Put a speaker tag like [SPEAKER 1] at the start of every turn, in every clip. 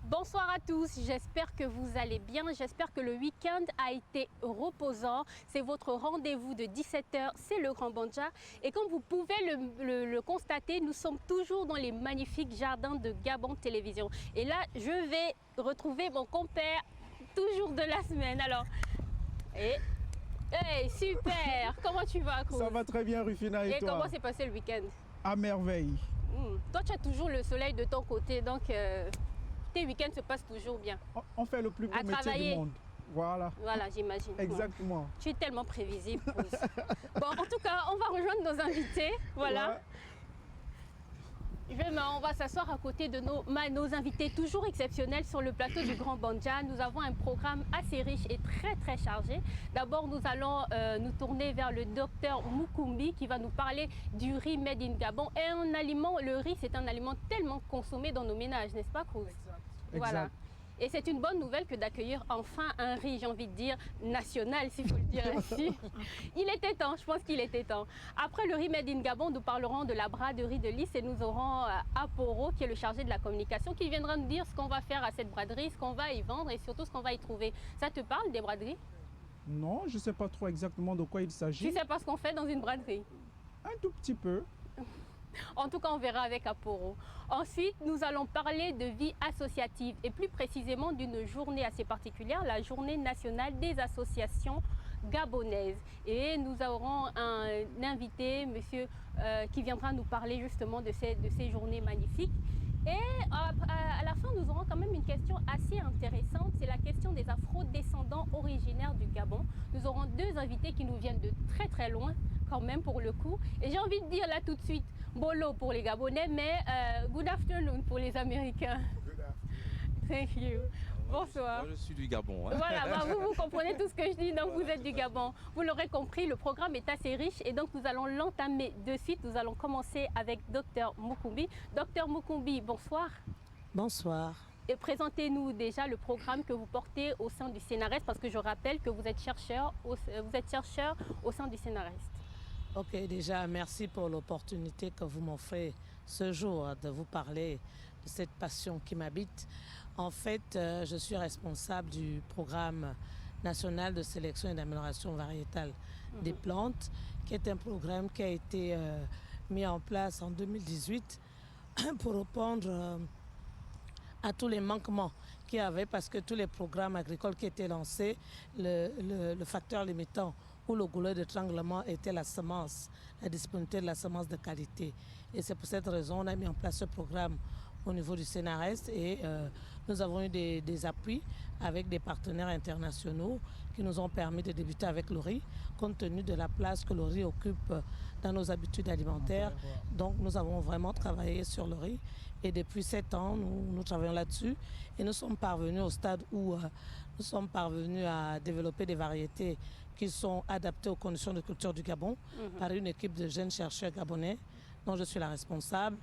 [SPEAKER 1] Bonsoir à tous, j'espère que vous allez bien, j'espère que le week-end a été reposant. C'est votre rendez-vous de 17h, c'est le Grand Banja. Et comme vous pouvez le constater, nous sommes toujours dans les magnifiques jardins de Gabon Télévision. Et là, je vais retrouver mon compère, toujours de la semaine. Alors, hey, super. Comment tu vas, Cruz?
[SPEAKER 2] Ça va très bien, Rufina, et toi?
[SPEAKER 1] Comment s'est passé le week-end?
[SPEAKER 2] À merveille.
[SPEAKER 1] Toi, tu as toujours le soleil de ton côté, donc... tes week-ends se passent toujours bien.
[SPEAKER 2] On fait le plus beau métier du monde. Voilà.
[SPEAKER 1] Voilà, j'imagine.
[SPEAKER 2] Exactement.
[SPEAKER 1] Tu es tellement prévisible. Bon, en tout cas, on va rejoindre nos invités. Voilà. Ouais. On va s'asseoir à côté de nos invités toujours exceptionnels sur le plateau du Grand Banja. Nous avons un programme assez riche et très chargé. D'abord, nous allons nous tourner vers le docteur Mukumbi qui va nous parler du riz made in Gabon. Et un aliment, le riz, c'est un aliment tellement consommé dans nos ménages, n'est-ce pas, Cruz?
[SPEAKER 2] Exact.
[SPEAKER 1] Voilà. Et c'est une bonne nouvelle que d'accueillir enfin un riz, j'ai envie de dire, national, s'il faut le dire ainsi. Il était temps, je pense qu'il était temps. Après le riz made in Gabon, nous parlerons de la braderie de Lys et nous aurons Aporo, qui est le chargé de la communication, qui viendra nous dire ce qu'on va faire à cette braderie, ce qu'on va y vendre et surtout ce qu'on va y trouver. Ça te parle des braderies?
[SPEAKER 2] Non, je ne sais pas trop exactement de quoi il s'agit.
[SPEAKER 1] Tu sais pas ce qu'on fait dans une braderie?
[SPEAKER 2] Un tout petit peu.
[SPEAKER 1] En tout cas, on verra avec Aporo. Ensuite, nous allons parler de vie associative et plus précisément d'une journée assez particulière, la journée nationale des associations gabonaises. Et nous aurons un invité, monsieur, qui viendra nous parler justement de ces journées magnifiques. Et à la fin, nous aurons quand même une question assez intéressante. C'est la question des afro-descendants originaires du Gabon. Nous aurons deux invités qui nous viennent de très loin, quand même pour le coup. Et j'ai envie de dire là tout de suite, Bolo pour les Gabonais, mais good afternoon pour les Américains.
[SPEAKER 3] Good afternoon.
[SPEAKER 1] Thank you. Bonsoir.
[SPEAKER 3] Moi, je suis du Gabon. Hein.
[SPEAKER 1] Voilà, bah, vous comprenez tout ce que je dis, donc vous êtes du Gabon. Vous l'aurez compris, le programme est assez riche et donc nous allons l'entamer de suite. Nous allons commencer avec Dr Mukumbi. Dr Mukumbi, bonsoir.
[SPEAKER 4] Bonsoir.
[SPEAKER 1] Et présentez-nous déjà le programme que vous portez au sein du CNRS, parce que je rappelle que vous êtes chercheur au sein du CNRS.
[SPEAKER 4] Ok, déjà, merci pour l'opportunité que vous m'offrez ce jour de vous parler de cette passion qui m'habite. En fait, je suis responsable du programme national de sélection et d'amélioration variétale des plantes, qui est un programme qui a été mis en place en 2018 pour répondre à tous les manquements qu'il y avait, parce que tous les programmes agricoles qui étaient lancés, le facteur limitant où le goulot d'étranglement était la semence, la disponibilité de la semence de qualité. Et c'est pour cette raison qu'on a mis en place ce programme au niveau du CNRS et nous avons eu des appuis avec des partenaires internationaux qui nous ont permis de débuter avec le riz, compte tenu de la place que le riz occupe dans nos habitudes alimentaires. Donc nous avons vraiment travaillé sur le riz et depuis 7 ans, nous travaillons là-dessus et nous sommes parvenus au stade où nous sommes parvenus à développer des variétés qui sont adaptées aux conditions de culture du Gabon par une équipe de jeunes chercheurs gabonais dont je suis la responsable.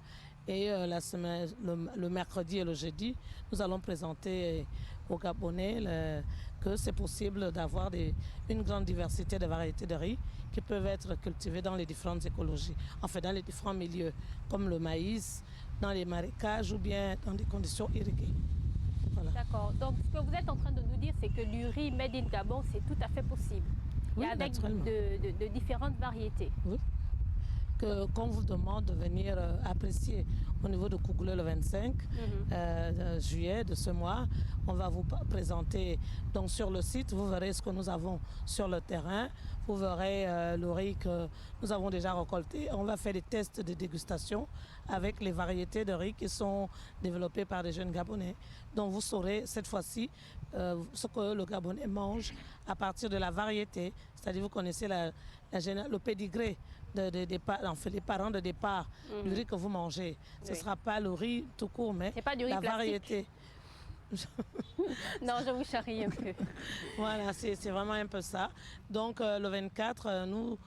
[SPEAKER 4] Et le mercredi et le jeudi, nous allons présenter aux Gabonais que c'est possible d'avoir une grande diversité de variétés de riz qui peuvent être cultivées dans les différentes écologies, enfin dans les différents milieux, comme le maïs, dans les marécages ou bien dans des conditions irriguées. Voilà.
[SPEAKER 1] D'accord. Donc, ce que vous êtes en train de nous dire, c'est que du riz made in Gabon, c'est tout à fait possible.
[SPEAKER 4] Oui,
[SPEAKER 1] et avec de différentes variétés.
[SPEAKER 4] Oui. Qu'on vous demande de venir apprécier au niveau de Kougoulé le 25 juillet de ce mois. On va vous présenter donc sur le site, vous verrez ce que nous avons sur le terrain, vous verrez le riz que nous avons déjà récolté. On va faire des tests de dégustation avec les variétés de riz qui sont développées par des jeunes Gabonais. Donc vous saurez cette fois-ci ce que le Gabonais mange à partir de la variété. C'est-à-dire vous connaissez le pédigré des parents de départ du riz que vous mangez. Ce ne sera pas le riz tout court, mais
[SPEAKER 1] pas du riz
[SPEAKER 4] la
[SPEAKER 1] plastique.
[SPEAKER 4] variété.
[SPEAKER 1] Non, je vous charrie un peu.
[SPEAKER 4] Voilà, c'est vraiment un peu ça. Donc le 24, nous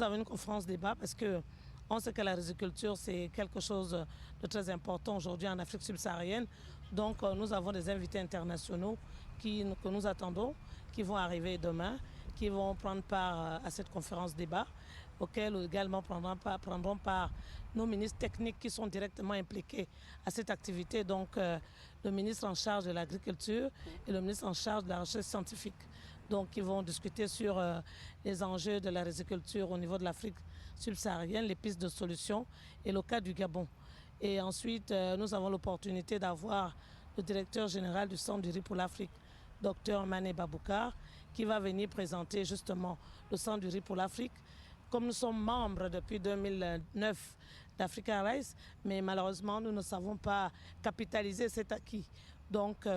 [SPEAKER 4] avons une conférence débat parce que on sait que la riziculture, c'est quelque chose de très important aujourd'hui en Afrique subsaharienne. Donc nous avons des invités internationaux que nous attendons, qui vont arriver demain, qui vont prendre part à cette conférence débat, auquel également prendront part nos ministres techniques qui sont directement impliqués à cette activité. Donc le ministre en charge de l'agriculture et le ministre en charge de la recherche scientifique. Donc, ils vont discuter sur les enjeux de la riziculture au niveau de l'Afrique subsaharienne, les pistes de solutions et le cas du Gabon. Et ensuite, nous avons l'opportunité d'avoir le directeur général du Centre du riz pour l'Afrique, Dr Mané Baboukar, qui va venir présenter justement le Centre du riz pour l'Afrique. Comme nous sommes membres depuis 2009 d'Africa Rice, mais malheureusement, nous ne savons pas capitaliser cet acquis. Donc,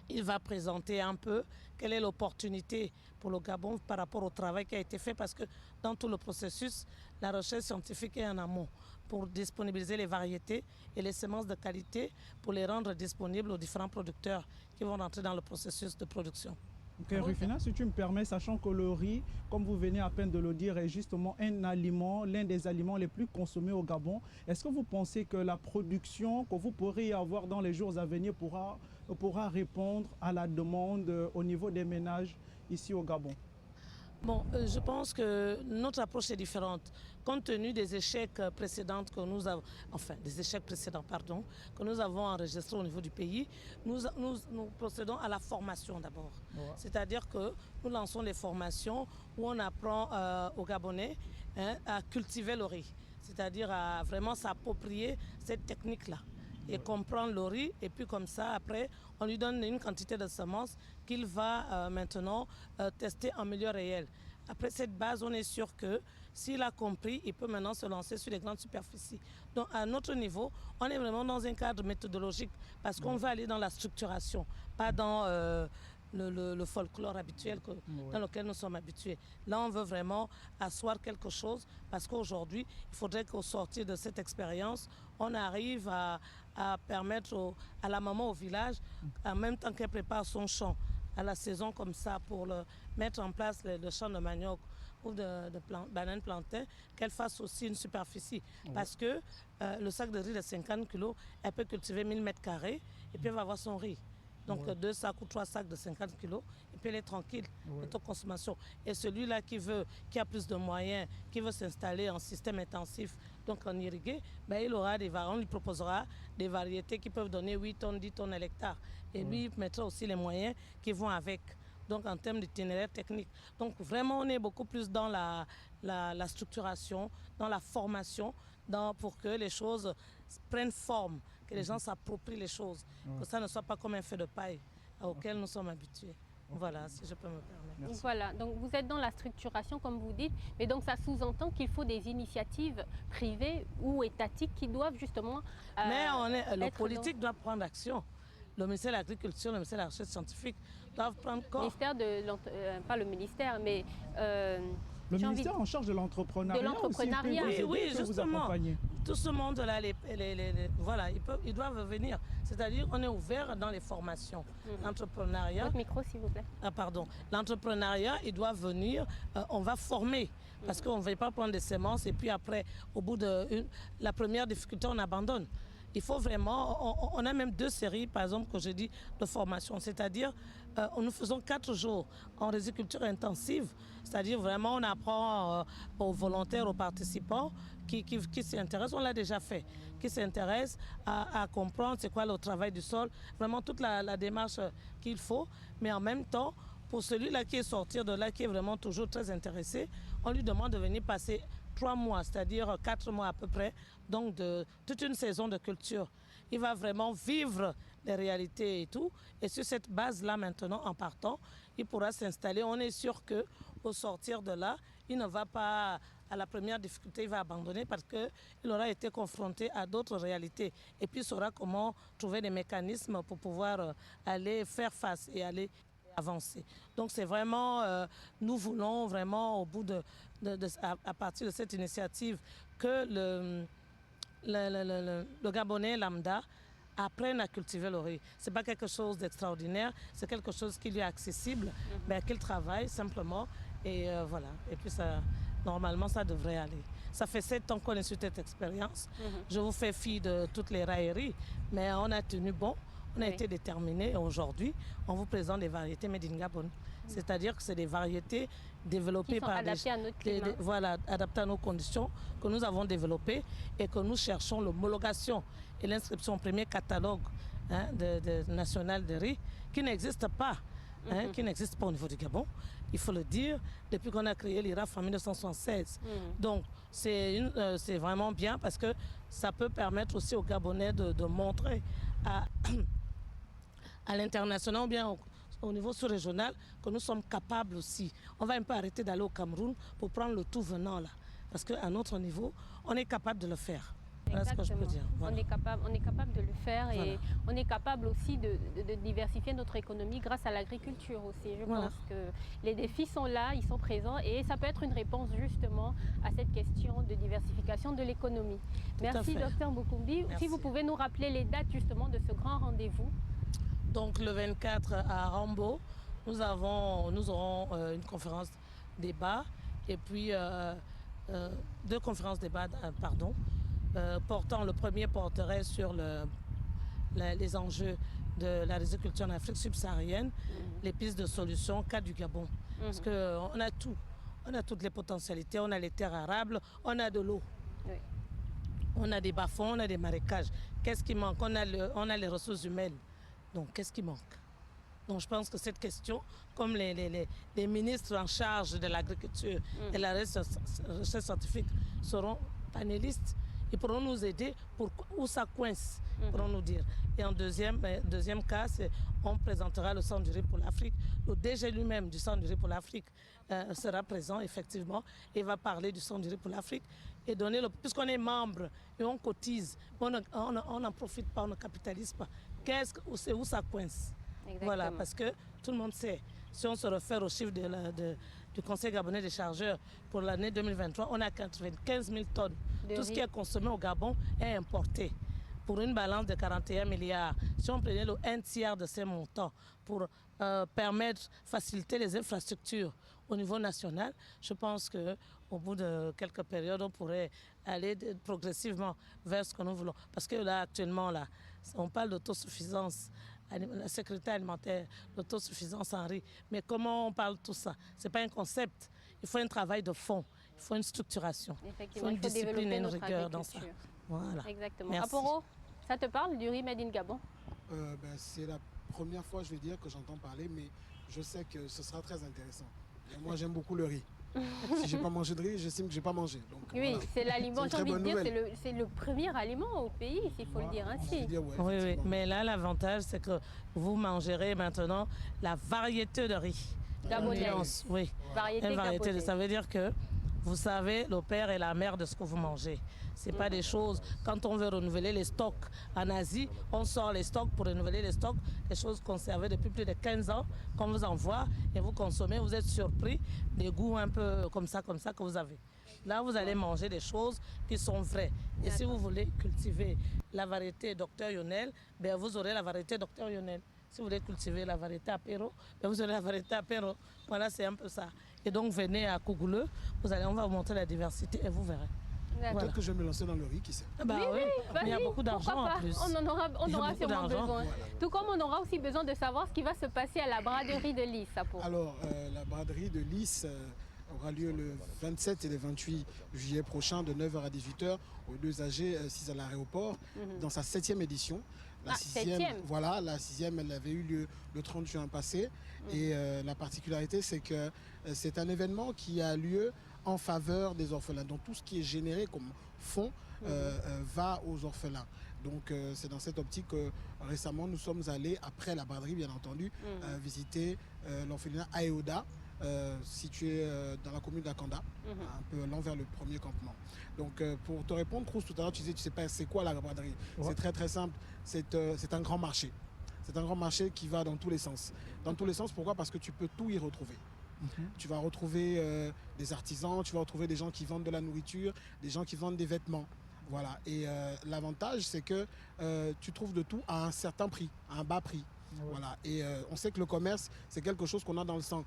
[SPEAKER 4] il va présenter un peu quelle est l'opportunité pour le Gabon par rapport au travail qui a été fait, parce que dans tout le processus, la recherche scientifique est en amont pour disponibiliser les variétés et les semences de qualité pour les rendre disponibles aux différents producteurs qui vont rentrer dans le processus de production.
[SPEAKER 2] Ok, Rufina, si tu me permets, sachant que le riz, comme vous venez à peine de le dire, est justement un aliment, l'un des aliments les plus consommés au Gabon, est-ce que vous pensez que la production que vous pourriez avoir dans les jours à venir pourra répondre à la demande au niveau des ménages ici au Gabon?
[SPEAKER 4] Bon, je pense que notre approche est différente. Compte tenu des échecs précédents que nous avons, que nous avons enregistrés au niveau du pays, nous procédons à la formation d'abord. Ouais. C'est-à-dire que nous lançons des formations où on apprend aux Gabonais à cultiver le riz, c'est-à-dire à vraiment s'approprier cette technique-là et comprendre le riz, et puis comme ça, après, on lui donne une quantité de semences qu'il va maintenant tester en milieu réel. Après cette base, on est sûr que s'il a compris, il peut maintenant se lancer sur les grandes superficies. Donc à notre niveau, on est vraiment dans un cadre méthodologique parce qu'on va aller dans la structuration, pas dans le folklore habituel dans lequel nous sommes habitués. Là, on veut vraiment asseoir quelque chose parce qu'aujourd'hui, il faudrait qu'au sortir de cette expérience, on arrive à permettre à la maman au village, en même temps qu'elle prépare son champ à la saison comme ça pour mettre en place le champ de manioc ou de bananes plantains, qu'elle fasse aussi une superficie. Parce que le sac de riz de 50 kg, elle peut cultiver 1000 mètres carrés et puis elle va avoir son riz. Donc 2 sacs ou 3 sacs de 50 kg, et puis elle est tranquille, autoconsommation. Et celui-là qui a plus de moyens, qui veut s'installer en système intensif, donc en irrigué, ben on lui proposera des variétés qui peuvent donner 8 tonnes, 10 tonnes à l'hectare. Et lui, il mettra aussi les moyens qui vont avec, donc en termes d'itinéraire technique. Donc vraiment, on est beaucoup plus dans la structuration, dans la formation, pour que les choses prennent forme, que les gens s'approprient les choses, que ça ne soit pas comme un feu de paille auquel nous sommes habitués. Voilà, si je peux me permettre.
[SPEAKER 1] Merci. Voilà, donc vous êtes dans la structuration, comme vous dites, mais donc ça sous-entend qu'il faut des initiatives privées ou étatiques qui doivent justement...
[SPEAKER 4] mais le politique doit prendre action. Le ministère de l'Agriculture, le ministère de la Recherche scientifique doivent prendre corps.
[SPEAKER 1] Pas le ministère, mais...
[SPEAKER 2] le ministère en charge de l'entrepreneuriat.
[SPEAKER 1] De l'entrepreneuriat.
[SPEAKER 4] Oui, justement. Tout ce monde-là, voilà, ils doivent venir. C'est-à-dire, on est ouvert dans les formations. L'entrepreneuriat.
[SPEAKER 1] Votre micro, s'il vous plaît.
[SPEAKER 4] Ah, pardon. L'entrepreneuriat, il doit venir. On va former. Parce qu'on ne va pas prendre des semences et puis après, au bout de la première difficulté, on abandonne. Il faut vraiment, on a même 2 séries, par exemple, que je dis, de formation. C'est-à-dire, nous faisons 4 jours en riziculture intensive. C'est-à-dire, vraiment, on apprend aux volontaires, aux participants qui s'y intéressent. On l'a déjà fait. Qui s'intéressent à comprendre c'est quoi le travail du sol. Vraiment, toute la démarche qu'il faut. Mais en même temps, pour celui-là qui est sorti de là, qui est vraiment toujours très intéressé, on lui demande de venir passer 3 mois, c'est-à-dire 4 mois à peu près, donc de toute une saison de culture. Il va vraiment vivre les réalités et tout. Et sur cette base-là, maintenant, en partant, il pourra s'installer. On est sûr qu'au sortir de là, il ne va pas, à la première difficulté, il va abandonner parce qu'il aura été confronté à d'autres réalités. Et puis, il saura comment trouver des mécanismes pour pouvoir aller faire face et aller avancer. Donc c'est vraiment, nous voulons vraiment au bout à partir de cette initiative que le Gabonais lambda apprenne à cultiver le riz. Ce n'est pas quelque chose d'extraordinaire, c'est quelque chose qui lui est accessible, mais qu'il travaille simplement et voilà. Et puis ça, normalement ça devrait aller. Ça fait 7 ans qu'on est sur cette expérience. Je vous fais fi de toutes les railleries, mais on a tenu bon. On a été déterminés et aujourd'hui, on vous présente des variétés made in Gabon. C'est-à-dire que c'est des variétés développées par
[SPEAKER 1] adaptées à notre climat.
[SPEAKER 4] Voilà, adaptées à nos conditions, que nous avons développées et que nous cherchons l'homologation et l'inscription au premier catalogue national de riz qui n'existe pas. Qui n'existe pas au niveau du Gabon, il faut le dire, depuis qu'on a créé l'IRAF en 1976. Donc, c'est vraiment bien parce que ça peut permettre aussi aux Gabonais de montrer à l'international ou bien au niveau sous-régional que nous sommes capables aussi. On va un peu arrêter d'aller au Cameroun pour prendre le tout venant là. Parce qu'à notre niveau, on est capable de le faire. Voilà ce que je peux dire. Voilà.
[SPEAKER 1] On est capable de le faire et on est capable aussi de diversifier notre économie grâce à l'agriculture aussi. Je pense que les défis sont là, ils sont présents et ça peut être une réponse justement à cette question de diversification de l'économie. Merci Dr Mbukumbi. Si vous pouvez nous rappeler les dates justement de ce grand rendez-vous.
[SPEAKER 4] Donc le 24 à Rambo, nous aurons une conférence débat et puis 2 conférences débat, pardon. Le premier porterait sur les enjeux de la riziculture en Afrique subsaharienne, les pistes de solutions, cas du Gabon. Parce qu'on a tout. On a toutes les potentialités, on a les terres arables, on a de l'eau. On a des bas-fonds, on a des marécages. Qu'est-ce qui manque? On a les ressources humaines. Donc, qu'est-ce qui manque? Donc, je pense que cette question, comme les ministres en charge de l'agriculture et la recherche scientifique seront panélistes, ils pourront nous aider pour où ça coince, pourront nous dire. Et en deuxième cas, on présentera le Centre du riz pour l'Afrique. Le DG lui-même du Centre du riz pour l'Afrique sera présent, effectivement, et va parler du Centre du riz pour l'Afrique et donner puisqu'on est membre et on cotise, on n'en profite pas, on ne capitalise pas. C'est où ça coince? Exactement. Voilà, parce que tout le monde sait, si on se réfère aux chiffres du Conseil gabonais des chargeurs pour l'année 2023, on a 95 000 tonnes. Tout ce qui est consommé au Gabon est importé pour une balance de 41 milliards. Si on prenait le 1/3 de ces montants pour faciliter les infrastructures au niveau national, je pense qu'au bout de quelques périodes, on pourrait aller progressivement vers ce que nous voulons. Parce que là, actuellement, on parle d'autosuffisance, la sécurité alimentaire, l'autosuffisance en riz. Mais comment on parle de tout ça? Ce n'est pas un concept. Il faut un travail de fond. Il faut une structuration, il faut une discipline et une rigueur dans ça. Voilà.
[SPEAKER 1] Exactement. Aporo, ça te parle du riz made in Gabon?
[SPEAKER 5] C'est la première fois, je vais dire, que j'entends parler, mais je sais que ce sera très intéressant. Et moi, j'aime beaucoup le riz. Si je n'ai pas mangé de riz, j'estime que je n'ai pas mangé. Donc,
[SPEAKER 1] oui, voilà. C'est l'aliment, j'ai envie de dire, c'est le premier aliment au pays, s'il faut le dire ainsi.
[SPEAKER 4] Oui, mais là, l'avantage, c'est que vous mangerez maintenant la variété de riz.
[SPEAKER 1] Gabonaise.
[SPEAKER 4] Oui, variété. Ça veut dire que vous savez le père et la mère de ce que vous mangez. Ce n'est pas des choses, quand on veut renouveler les stocks en Asie, on sort les stocks pour renouveler les stocks, des choses conservées depuis plus de 15 ans, qu'on vous envoie et vous consommez, vous êtes surpris des goûts un peu comme ça que vous avez. Là, vous allez manger des choses qui sont vraies. Et si vous voulez cultiver la variété Dr Yonel, vous aurez la variété Dr Yonel. Si vous voulez cultiver la variété apéro, vous aurez la variété apéro. Voilà, c'est un peu ça. Et donc, venez à Kougouleu, on va vous montrer la diversité et vous verrez.
[SPEAKER 5] Peut-être que je vais me lancer dans le riz, qui sait.
[SPEAKER 4] Oui, mais il y a beaucoup d'argent en plus.
[SPEAKER 1] On aura sûrement besoin. Voilà. Tout comme on aura aussi besoin de savoir ce qui va se passer à la braderie de Lys.
[SPEAKER 5] Alors, la braderie de Lys aura lieu le 27 et le 28 juillet prochain, de 9h à 18h, aux 2 AG 6 à l'aéroport, dans sa 7e édition. La sixième, elle avait eu lieu le 30 juin passé. Et la particularité, c'est que c'est un événement qui a lieu en faveur des orphelins. Donc tout ce qui est généré comme fonds va aux orphelins. Donc c'est dans cette optique que récemment nous sommes allés, après la braderie bien entendu, visiter l'orphelinat Aéoda, situé dans la commune d'Akanda, un peu allant vers le premier campement. Donc pour te répondre, Cruz, tout à l'heure tu disais, tu sais pas c'est quoi la braderie. C'est très très simple, c'est un grand marché. C'est un grand marché qui va dans tous les sens. Dans tous les sens, pourquoi? Parce que tu peux tout y retrouver. Tu vas retrouver des artisans, tu vas retrouver des gens qui vendent de la nourriture, des gens qui vendent des vêtements. Voilà. Et l'avantage, c'est que tu trouves de tout à un certain prix, à un bas prix. Voilà. Et on sait que le commerce, c'est quelque chose qu'on a dans le sang.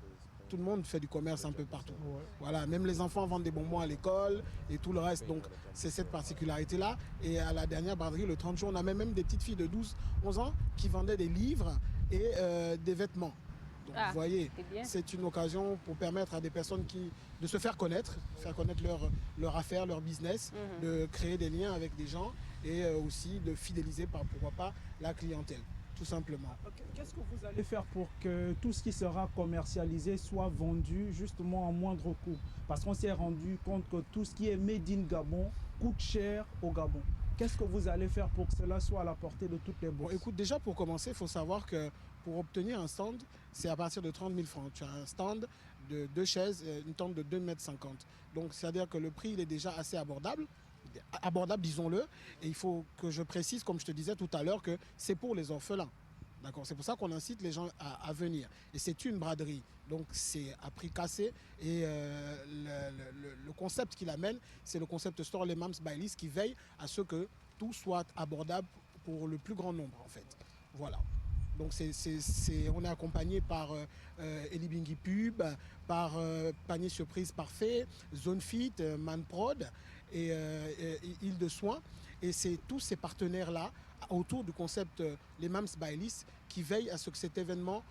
[SPEAKER 5] Tout le monde fait du commerce un peu partout. Voilà. Même les enfants vendent des bonbons à l'école et tout le reste. Donc, c'est cette particularité-là. Et à la dernière braderie, le 30 juin, on a même des petites filles de 12, 11 ans qui vendaient des livres et des vêtements. Donc vous voyez,
[SPEAKER 1] c'est bien.
[SPEAKER 5] c'est une occasion pour permettre à des personnes de se faire connaître leur affaire, leur business, de créer des liens avec des gens et aussi de fidéliser, pourquoi pas, la clientèle, tout simplement.
[SPEAKER 2] Qu'est-ce que vous allez faire pour que tout ce qui sera commercialisé soit vendu justement à moindre coût? Parce qu'on s'est rendu compte que tout ce qui est made in Gabon coûte cher au Gabon. Qu'est-ce que vous allez faire pour que cela soit à la portée de toutes les bourses?
[SPEAKER 5] Bon, écoute, déjà pour commencer, il faut savoir que pour obtenir un stand, c'est à partir de 30 000 francs. Tu as un stand de 2 chaises, une tente de 2,50 m. Donc c'est-à-dire que le prix il est déjà assez abordable, disons-le. Et il faut que je précise, comme je te disais tout à l'heure, que c'est pour les orphelins. D'accord, c'est pour ça qu'on incite les gens à venir. Et c'est une braderie, donc c'est à prix cassé. Et le concept qu'il amène, c'est le concept Store Les Mams by Lys qui veille à ce que tout soit abordable pour le plus grand nombre, en fait. Voilà. Donc on est accompagné par Eli Bingi Pub, par Panier Surprise Parfait, Zone Fit, Manprod et Île de Soins. Et c'est tous ces partenaires-là autour du concept Les Mams by Lys qui veillent à ce que cet événement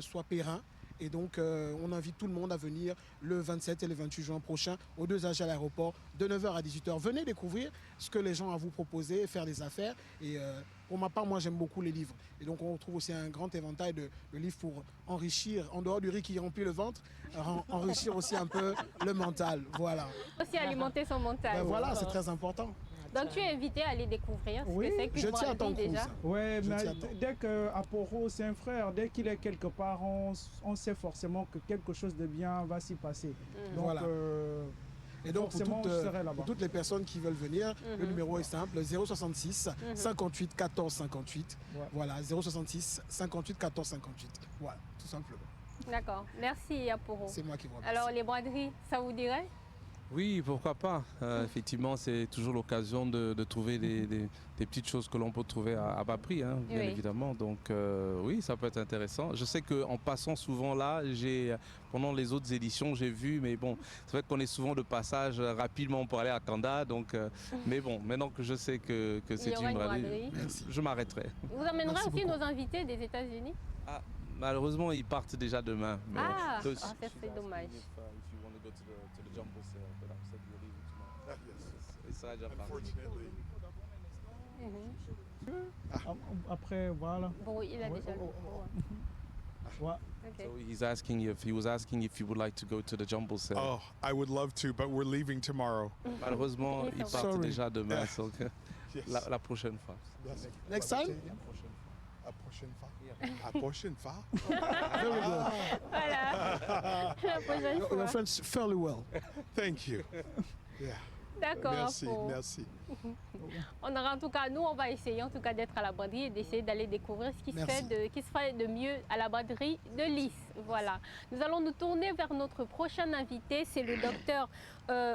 [SPEAKER 5] soit périn. Et donc, on invite tout le monde à venir le 27 et le 28 juin prochain aux 2 AG à l'aéroport de 9h à 18h. Venez découvrir ce que les gens ont à vous proposer, faire des affaires. Et pour ma part, moi, j'aime beaucoup les livres. Et donc, on retrouve aussi un grand éventail de livres pour enrichir, en dehors du riz qui remplit le ventre, enrichir aussi un peu le mental. Voilà.
[SPEAKER 1] Aussi alimenter son mental.
[SPEAKER 5] Ben voilà, c'est très important.
[SPEAKER 1] Donc tu es invité à aller découvrir ce que c'est qu'une
[SPEAKER 5] je tiens à ton
[SPEAKER 1] braderie déjà.
[SPEAKER 2] Ouais, mais dès qu'Aporo, c'est un frère, dès qu'il est quelque part, on sait forcément que quelque chose de bien va s'y passer. Donc,
[SPEAKER 5] voilà. Et donc pour toutes les personnes qui veulent venir, le numéro est simple, 066 58 14 58. Ouais. Voilà, 066 58 14 58. Voilà, tout simplement.
[SPEAKER 1] D'accord, merci Aporo.
[SPEAKER 5] C'est moi qui vous remercie.
[SPEAKER 1] Alors les braderies, ça vous dirait?
[SPEAKER 3] Oui, pourquoi pas. Effectivement, c'est toujours l'occasion de trouver des petites choses que l'on peut trouver à bas prix, hein, bien évidemment. Donc oui, ça peut être intéressant. Je sais qu'en passant souvent là, pendant les autres éditions, j'ai vu, mais bon, c'est vrai qu'on est souvent de passage rapidement pour aller à Kanda. Donc, mais bon, maintenant que je sais que c'est une braderie, je m'arrêterai.
[SPEAKER 1] Vous amènerez aussi nos invités des États-Unis?
[SPEAKER 3] Malheureusement, ils partent déjà demain. Mais
[SPEAKER 1] ça c'est dommage.
[SPEAKER 2] Après, voilà.
[SPEAKER 1] Bon, il a déjà
[SPEAKER 3] So he was asking if you would like to go to the jumble sale.
[SPEAKER 6] Oh, I would love to, but we're leaving tomorrow.
[SPEAKER 3] Malheureusement, ils partent déjà demain. So la prochaine fois.
[SPEAKER 6] Yes.
[SPEAKER 5] Next time?
[SPEAKER 6] La prochaine fois. La prochaine fois.
[SPEAKER 5] Very good.
[SPEAKER 1] Voilà. La prochaine fois.
[SPEAKER 5] Your French fairly well.
[SPEAKER 6] Thank you. Yeah.
[SPEAKER 1] D'accord.
[SPEAKER 6] Merci, merci.
[SPEAKER 1] On aura en tout cas, nous on va essayer en tout cas d'être à la braderie et d'essayer d'aller découvrir ce qui se fait de mieux à la braderie de Lys. Voilà. Nous allons nous tourner vers notre prochain invité, c'est le docteur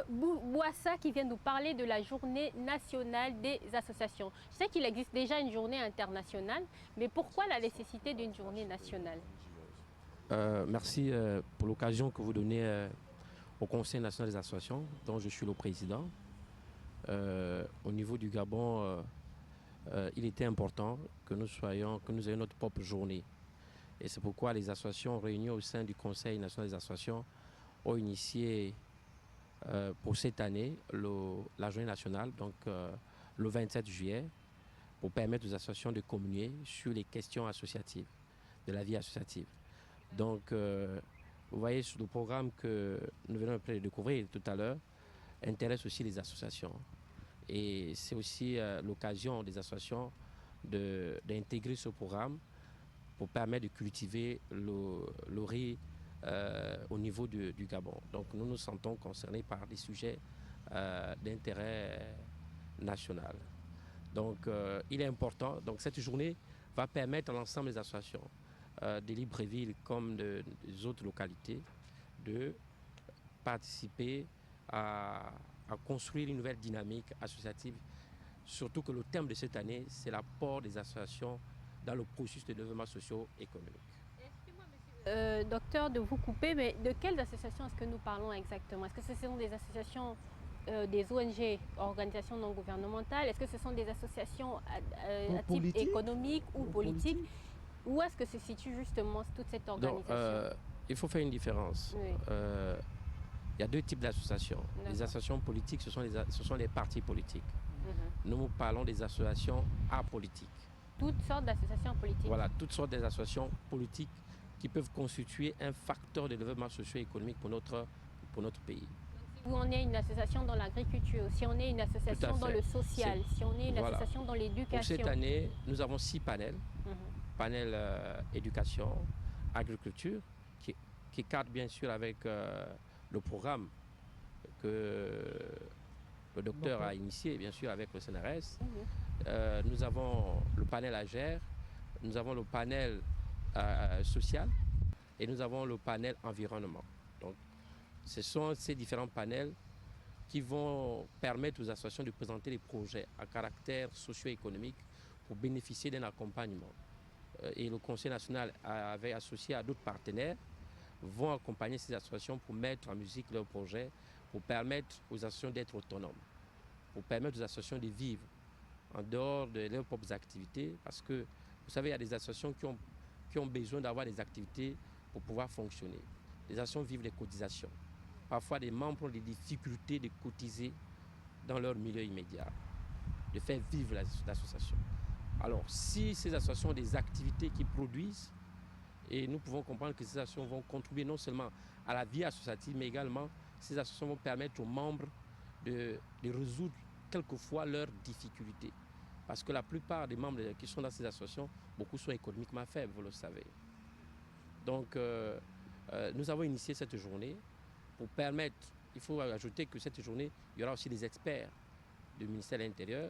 [SPEAKER 1] Bouassa qui vient nous parler de la journée nationale des associations. Je sais qu'il existe déjà une journée internationale, mais pourquoi la nécessité d'une journée nationale?
[SPEAKER 7] Merci pour l'occasion que vous donnez au Conseil national des associations, dont je suis le président. Au niveau du Gabon, il était important que nous ayons notre propre journée. Et c'est pourquoi les associations réunies au sein du Conseil national des associations ont initié pour cette année la journée nationale, donc le 27 juillet, pour permettre aux associations de communier sur les questions associatives, de la vie associative. Donc, vous voyez, sur le programme que nous venons de découvrir tout à l'heure, intéresse aussi les associations. Et c'est aussi l'occasion des associations d'intégrer ce programme pour permettre de cultiver le riz au niveau du Gabon. Donc nous nous sentons concernés par des sujets d'intérêt national. Donc il est important, donc cette journée va permettre à l'ensemble des associations de Libreville comme des autres localités de participer à construire une nouvelle dynamique associative, surtout que le thème de cette année, c'est l'apport des associations dans le processus de développement socio-économique.
[SPEAKER 1] Excusez-moi, docteur, de vous couper, mais de quelles associations est-ce que nous parlons exactement? Est-ce que ce sont des associations, des ONG, organisations non gouvernementales? Est-ce que ce sont des associations à type économique ou politique? Où est-ce que se situe justement toute cette organisation?
[SPEAKER 7] Donc, il faut faire une différence.
[SPEAKER 1] Oui.
[SPEAKER 7] Il y a deux types d'associations. Les associations politiques, ce sont les partis politiques. Nous parlons des associations apolitiques.
[SPEAKER 1] Toutes sortes d'associations politiques.
[SPEAKER 7] Voilà, toutes sortes d'associations politiques qui peuvent constituer un facteur de développement socio-économique pour notre pays.
[SPEAKER 1] Si on est une association dans l'agriculture, si on est une association dans le social, si on est une association dans l'éducation.
[SPEAKER 7] Pour cette année, nous avons 6 panels. Panel éducation, agriculture, qui cadre bien sûr avec le programme que le docteur a initié, bien sûr, avec le CNRS. Nous avons le panel AGER, nous avons le panel social et nous avons le panel environnement. Donc, ce sont ces différents panels qui vont permettre aux associations de présenter des projets à caractère socio-économique pour bénéficier d'un accompagnement. Et le Conseil national, avec associé à d'autres partenaires, vont accompagner ces associations pour mettre en musique leurs projets, pour permettre aux associations d'être autonomes, pour permettre aux associations de vivre en dehors de leurs propres activités, parce que, vous savez, il y a des associations qui ont besoin d'avoir des activités pour pouvoir fonctionner. Les associations vivent des cotisations. Parfois, des membres ont des difficultés de cotiser dans leur milieu immédiat, de faire vivre l'association. Alors, si ces associations ont des activités qui produisent, et nous pouvons comprendre que ces associations vont contribuer non seulement à la vie associative, mais également ces associations vont permettre aux membres de résoudre quelquefois leurs difficultés. Parce que la plupart des membres qui sont dans ces associations, beaucoup sont économiquement faibles, vous le savez. Donc, nous avons initié cette journée pour permettre, il faut ajouter que cette journée, il y aura aussi des experts du ministère de l'Intérieur,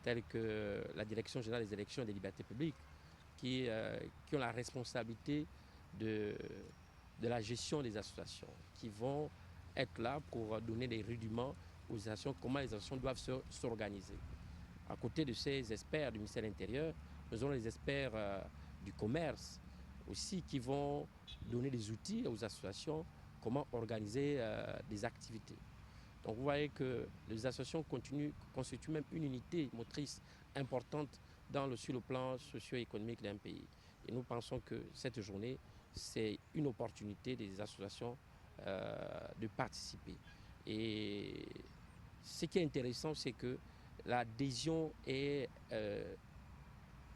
[SPEAKER 7] tels que la Direction générale des élections et des libertés publiques, qui ont la responsabilité de la gestion des associations, qui vont être là pour donner des rudiments aux associations, comment les associations doivent s'organiser. À côté de ces experts du ministère de l'Intérieur, nous avons les experts du commerce aussi qui vont donner des outils aux associations, comment organiser des activités. Donc vous voyez que les associations constituent même une unité motrice importante sur le plan socio-économique d'un pays. Et nous pensons que cette journée, c'est une opportunité des associations de participer. Et ce qui est intéressant, c'est que l'adhésion est,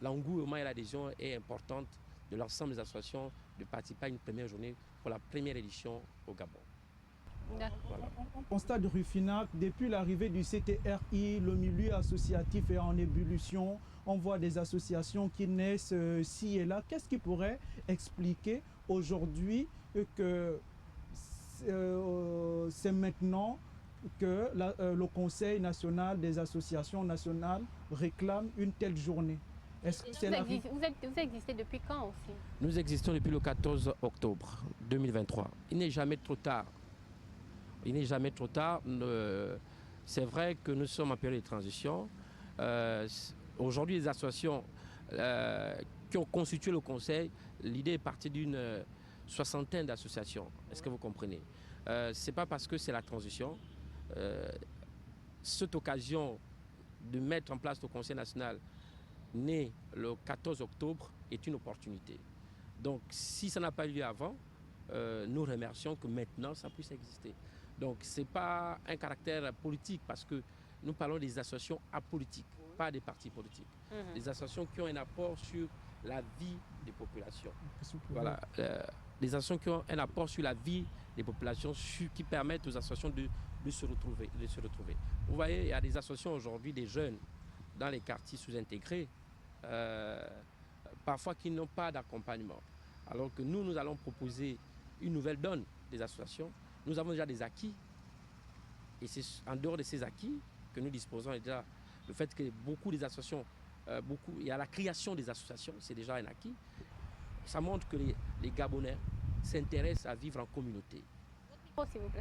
[SPEAKER 7] l'engouement et l'adhésion est importante de l'ensemble des associations de participer à une première journée pour la première édition au Gabon.
[SPEAKER 2] Voilà. On constate, Rufinac, depuis l'arrivée du CTRI, le milieu associatif est en ébullition. On voit des associations qui naissent ci et là. Qu'est-ce qui pourrait expliquer aujourd'hui que c'est maintenant que le Conseil national des associations nationales réclame une telle journée? Est-ce que c'est
[SPEAKER 1] vous existez depuis quand aussi?
[SPEAKER 7] Nous existons depuis le 14 octobre 2023. Il n'est jamais trop tard. Il n'est jamais trop tard. C'est vrai que nous sommes en période de transition. Aujourd'hui, les associations qui ont constitué le Conseil, l'idée est partie d'une soixantaine d'associations. Est-ce que vous comprenez? Ce n'est pas parce que c'est la transition. Cette occasion de mettre en place le Conseil national né le 14 octobre est une opportunité. Donc, si ça n'a pas eu lieu avant, nous remercions que maintenant ça puisse exister. Donc, ce n'est pas un caractère politique parce que nous parlons des associations apolitiques, pas des partis politiques. Des associations qui ont un apport sur la vie des populations. Voilà. Des associations qui ont un apport sur la vie des populations, qui permettent aux associations de se retrouver. Vous voyez, il y a des associations aujourd'hui, des jeunes dans les quartiers sous-intégrés, parfois qui n'ont pas d'accompagnement. Alors que nous allons proposer une nouvelle donne des associations. Nous avons déjà des acquis. Et c'est en dehors de ces acquis que nous disposons déjà. Le fait que beaucoup des associations, il y a la création des associations, c'est déjà un acquis. Ça montre que les Gabonais s'intéressent à vivre en communauté.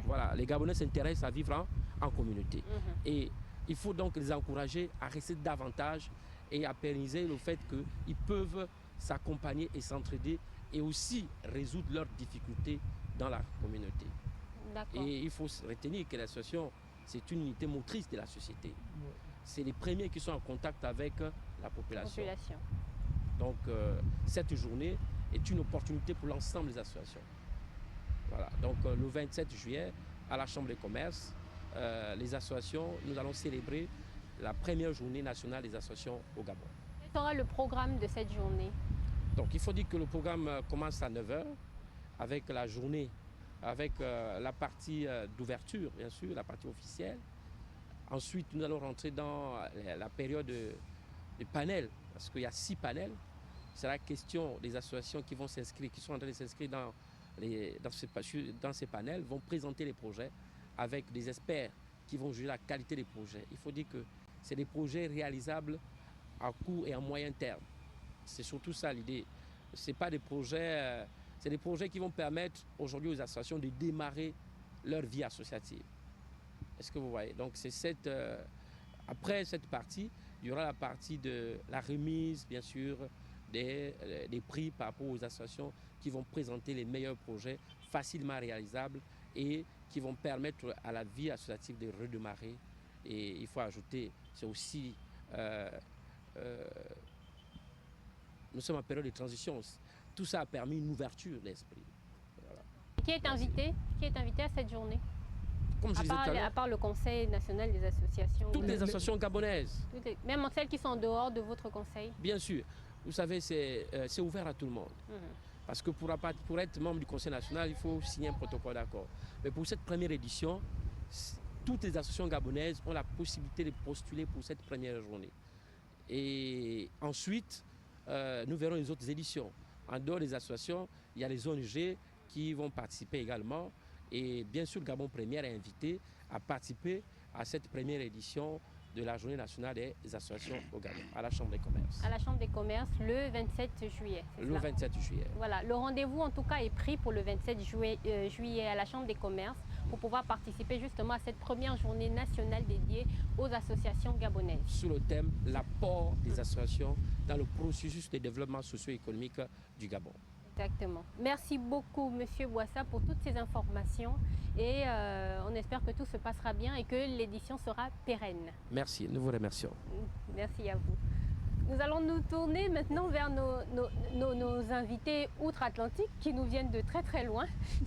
[SPEAKER 7] Voilà, les Gabonais s'intéressent à vivre en communauté. Et il faut donc les encourager à rester davantage et à pérenniser le fait qu'ils peuvent s'accompagner et s'entraider et aussi résoudre leurs difficultés dans la communauté. Et il faut retenir que l'association, c'est une unité motrice de la société. C'est les premiers qui sont en contact avec la population. Donc cette journée est une opportunité pour l'ensemble des associations. Voilà. Donc le 27 juillet, à la Chambre des commerces, les associations, nous allons célébrer la première journée nationale des associations au Gabon.
[SPEAKER 1] Quel sera le programme de cette journée?
[SPEAKER 7] Donc il faut dire que le programme commence à 9h avec la journée, avec la partie d'ouverture, bien sûr, la partie officielle. Ensuite, nous allons rentrer dans la période de panels, parce qu'il y a 6 panels. C'est la question des associations qui vont s'inscrire, qui sont en train de s'inscrire dans ces panels, vont présenter les projets avec des experts qui vont juger la qualité des projets. Il faut dire que c'est des projets réalisables à court et à moyen terme. C'est surtout ça l'idée. C'est pas des projets, c'est des projets qui vont permettre aujourd'hui aux associations de démarrer leur vie associative. Est-ce que vous voyez? Donc c'est après cette partie, il y aura la partie de la remise, bien sûr, des prix par rapport aux associations qui vont présenter les meilleurs projets facilement réalisables et qui vont permettre à la vie associative de redémarrer. Et il faut ajouter, c'est aussi, nous sommes en période de transition. Tout ça a permis une ouverture d'esprit. Voilà.
[SPEAKER 1] Qui est invité? Qui est invité à cette journée?
[SPEAKER 7] Comme je disais tout à l'heure,
[SPEAKER 1] à part le Conseil national des associations.
[SPEAKER 7] toutes les associations gabonaises.
[SPEAKER 1] Même celles qui sont en dehors de votre conseil.
[SPEAKER 7] Bien sûr. Vous savez, c'est ouvert à tout le monde. Parce que pour être membre du Conseil national, il faut signer un protocole d'accord. Mais pour cette première édition, toutes les associations gabonaises ont la possibilité de postuler pour cette première journée. Et ensuite, nous verrons les autres éditions. En dehors des associations, il y a les ONG qui vont participer également. Et bien sûr, le Gabon Première est invité à participer à cette première édition de la Journée nationale des associations au Gabon, à la Chambre des commerces.
[SPEAKER 1] À la Chambre des commerces, le 27 juillet.
[SPEAKER 7] Le 27 juillet.
[SPEAKER 1] Voilà, le rendez-vous en tout cas est pris pour le 27 juillet à la Chambre des commerces pour pouvoir participer justement à cette première journée nationale dédiée aux associations gabonaises.
[SPEAKER 7] Sous le thème « L'apport des associations dans le processus de développement socio-économique du Gabon ».
[SPEAKER 1] Exactement. Merci beaucoup, Monsieur Boissa, pour toutes ces informations et on espère que tout se passera bien et que l'édition sera pérenne.
[SPEAKER 7] Merci, nous vous remercions.
[SPEAKER 1] Merci à vous. Nous allons nous tourner maintenant vers nos invités outre-Atlantique qui nous viennent de très très loin,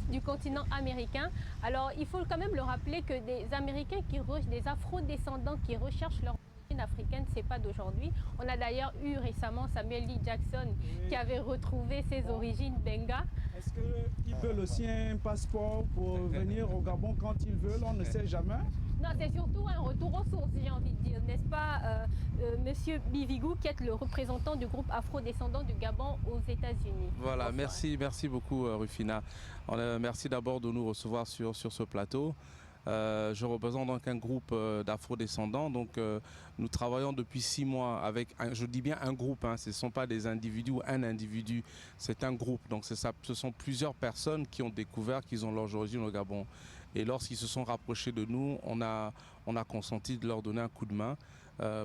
[SPEAKER 1] du continent américain. Alors, il faut quand même le rappeler que des Américains, des Afro-descendants qui recherchent leur africaine, c'est pas d'aujourd'hui. On a d'ailleurs eu récemment Samuel Lee Jackson qui avait retrouvé ses origines benga.
[SPEAKER 2] Est-ce qu'ils veulent aussi un passeport pour venir au Gabon quand ils veulent? On ne sait jamais.
[SPEAKER 1] Non, c'est surtout un retour aux sources, j'ai envie de dire, n'est-ce pas, Monsieur Bivigou, qui est le représentant du groupe afro-descendant du Gabon aux États-Unis.
[SPEAKER 3] Voilà, merci beaucoup Rufina. Merci d'abord de nous recevoir sur ce plateau. Je représente donc un groupe d'afro-descendants. Donc, nous travaillons depuis 6 mois avec, je dis bien un groupe, hein, ce ne sont pas des individus ou un individu, c'est un groupe. Donc, ce sont plusieurs personnes qui ont découvert qu'ils ont leurs origines au Gabon. Et lorsqu'ils se sont rapprochés de nous, on a consenti de leur donner un coup de main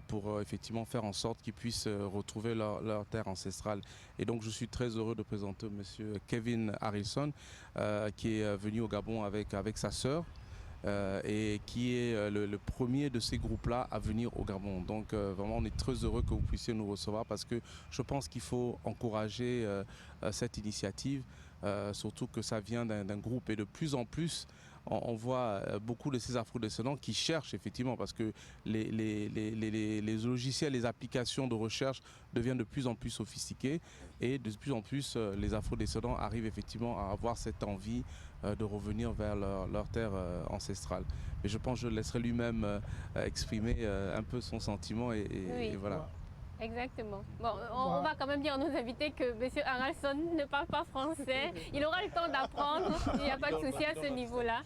[SPEAKER 3] pour effectivement faire en sorte qu'ils puissent retrouver leur terre ancestrale. Et donc, je suis très heureux de présenter M. Kevin Harrison, qui est venu au Gabon avec sa sœur. Et qui est le premier de ces groupes-là à venir au Gabon. Donc vraiment, on est très heureux que vous puissiez nous recevoir parce que je pense qu'il faut encourager cette initiative, surtout que ça vient d'un groupe et de plus en plus, on voit beaucoup de ces afro-descendants qui cherchent effectivement parce que les logiciels, les applications de recherche deviennent de plus en plus sophistiquées et de plus en plus les afro-descendants arrivent effectivement à avoir cette envie de revenir vers leur terre ancestrale. Mais je pense que je laisserai lui-même exprimer un peu son sentiment et voilà.
[SPEAKER 1] Exactement. Bon, on va quand même dire à nos invités que M. Harrison ne parle pas français. Il aura le temps d'apprendre. Il n'y a pas de souci à ce niveau-là.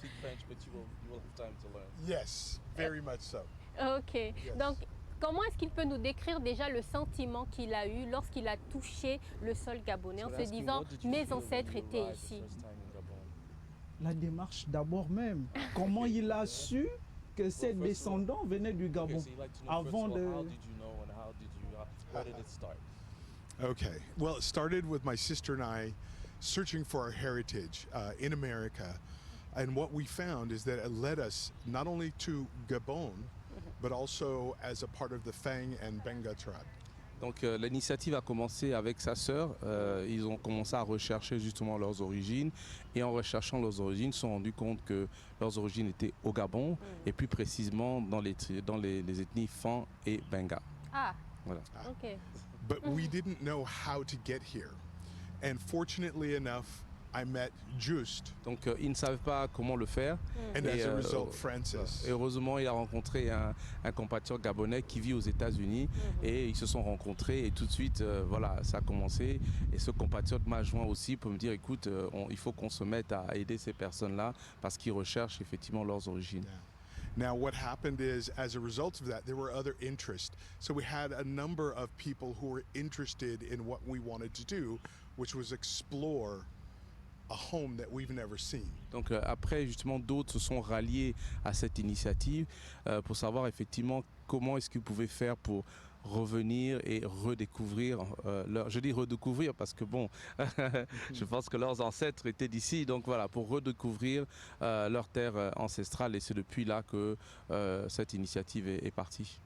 [SPEAKER 6] Yes, very much so.
[SPEAKER 1] Ok. Yes. Donc, comment est-ce qu'il peut nous décrire déjà le sentiment qu'il a eu lorsqu'il a touché le sol gabonais en se disant « mes ancêtres étaient ici ».
[SPEAKER 2] La démarche d'abord même. Comment il a su que ses descendants venaient du Gabon avant de...
[SPEAKER 6] How did it start? Okay, well, it started with my sister and I searching for our heritage in America. And what we found is that it led us not only to Gabon, but also as a part of the Fang and Benga tribe.
[SPEAKER 3] Donc l'initiative a commencé avec sa sœur. Ils ont commencé à rechercher justement leurs origines et en recherchant leurs origines, ils se sont rendus compte que leurs origines étaient au Gabon et plus précisément dans les ethnies Fan et Benga.
[SPEAKER 1] Ah,
[SPEAKER 3] Voilà.
[SPEAKER 1] ok.
[SPEAKER 6] But we didn't know how to get here. And fortunately enough, I met Just.
[SPEAKER 3] Donc ils ne savaient pas comment le faire.
[SPEAKER 6] And
[SPEAKER 3] Et,
[SPEAKER 6] as a result, Francis.
[SPEAKER 3] Et heureusement, il a rencontré un compatriote gabonais qui vit aux États-Unis et ils se sont rencontrés et tout de suite, voilà, ça a commencé. Et ce compatriote m'a joint aussi pour me dire, écoute, il faut qu'on se mette à aider ces personnes-là parce qu'ils recherchent effectivement leurs origines.
[SPEAKER 6] Now, what happened is, as a result of that, there were other interests. So we had a number of people who were interested in what we wanted to do, which was explore a home that we've never seen.
[SPEAKER 3] Donc après, justement, d'autres se sont ralliés à cette initiative pour savoir effectivement comment est-ce qu'ils pouvaient faire pour revenir et redécouvrir je dis redécouvrir parce que bon je pense que leurs ancêtres étaient d'ici, donc voilà, pour redécouvrir leur terre ancestrale, et c'est depuis là que cette initiative est partie.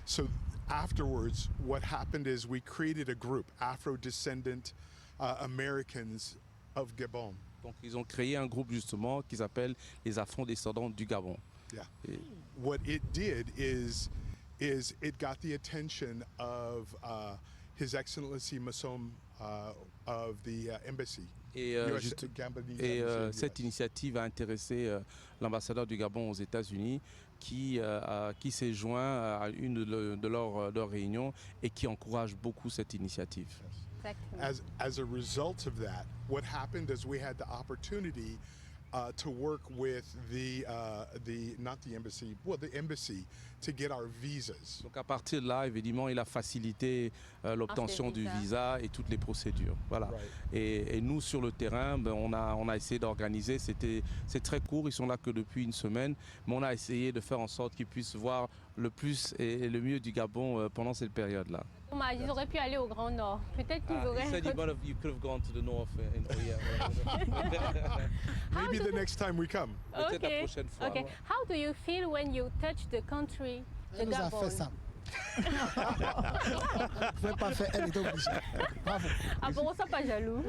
[SPEAKER 6] So afterwards, what happened is we created a group, Afro-descendant Americans of Gabon.
[SPEAKER 3] Donc ils ont créé un groupe justement qui s'appelle les Afro-descendants du Gabon.
[SPEAKER 6] Yeah.
[SPEAKER 3] Et
[SPEAKER 6] What it did is it got the attention of His Excellency Massom of the embassy.
[SPEAKER 3] Et,
[SPEAKER 6] US Gabonese embassy
[SPEAKER 3] cette
[SPEAKER 6] in US.
[SPEAKER 3] initiative a intéressé l'ambassadeur du Gabon aux États-Unis qui s'est joint à une de leurs réunions et qui encourage beaucoup cette initiative.
[SPEAKER 1] Exactement.
[SPEAKER 6] As a result of that, what happened is we had the opportunity to work with the embassy to get our visas.
[SPEAKER 3] Donc à partir de là, évidemment, il a facilité l'obtention du visa et toutes les procédures. Voilà.
[SPEAKER 6] Right.
[SPEAKER 3] Et nous, sur le terrain, on a essayé d'organiser. C'est très court, ils sont là que depuis une semaine, mais on a essayé de faire en sorte qu'ils puissent voir le plus et le mieux du Gabon pendant cette période-là.
[SPEAKER 1] Dommage, ils auraient pu aller au Grand Nord. Peut-être qu'ils auraient...
[SPEAKER 3] you could have gone to the north
[SPEAKER 6] Maybe the next time we come.
[SPEAKER 3] Peut-être la prochaine fois.
[SPEAKER 1] Okay. How do you feel when you touch the country, the
[SPEAKER 5] Elle nous a
[SPEAKER 1] Gabon?
[SPEAKER 5] fait ça. Je ne vais pas faire, elle est obligée. Bravo.
[SPEAKER 1] Ah bon, on ne pas jaloux.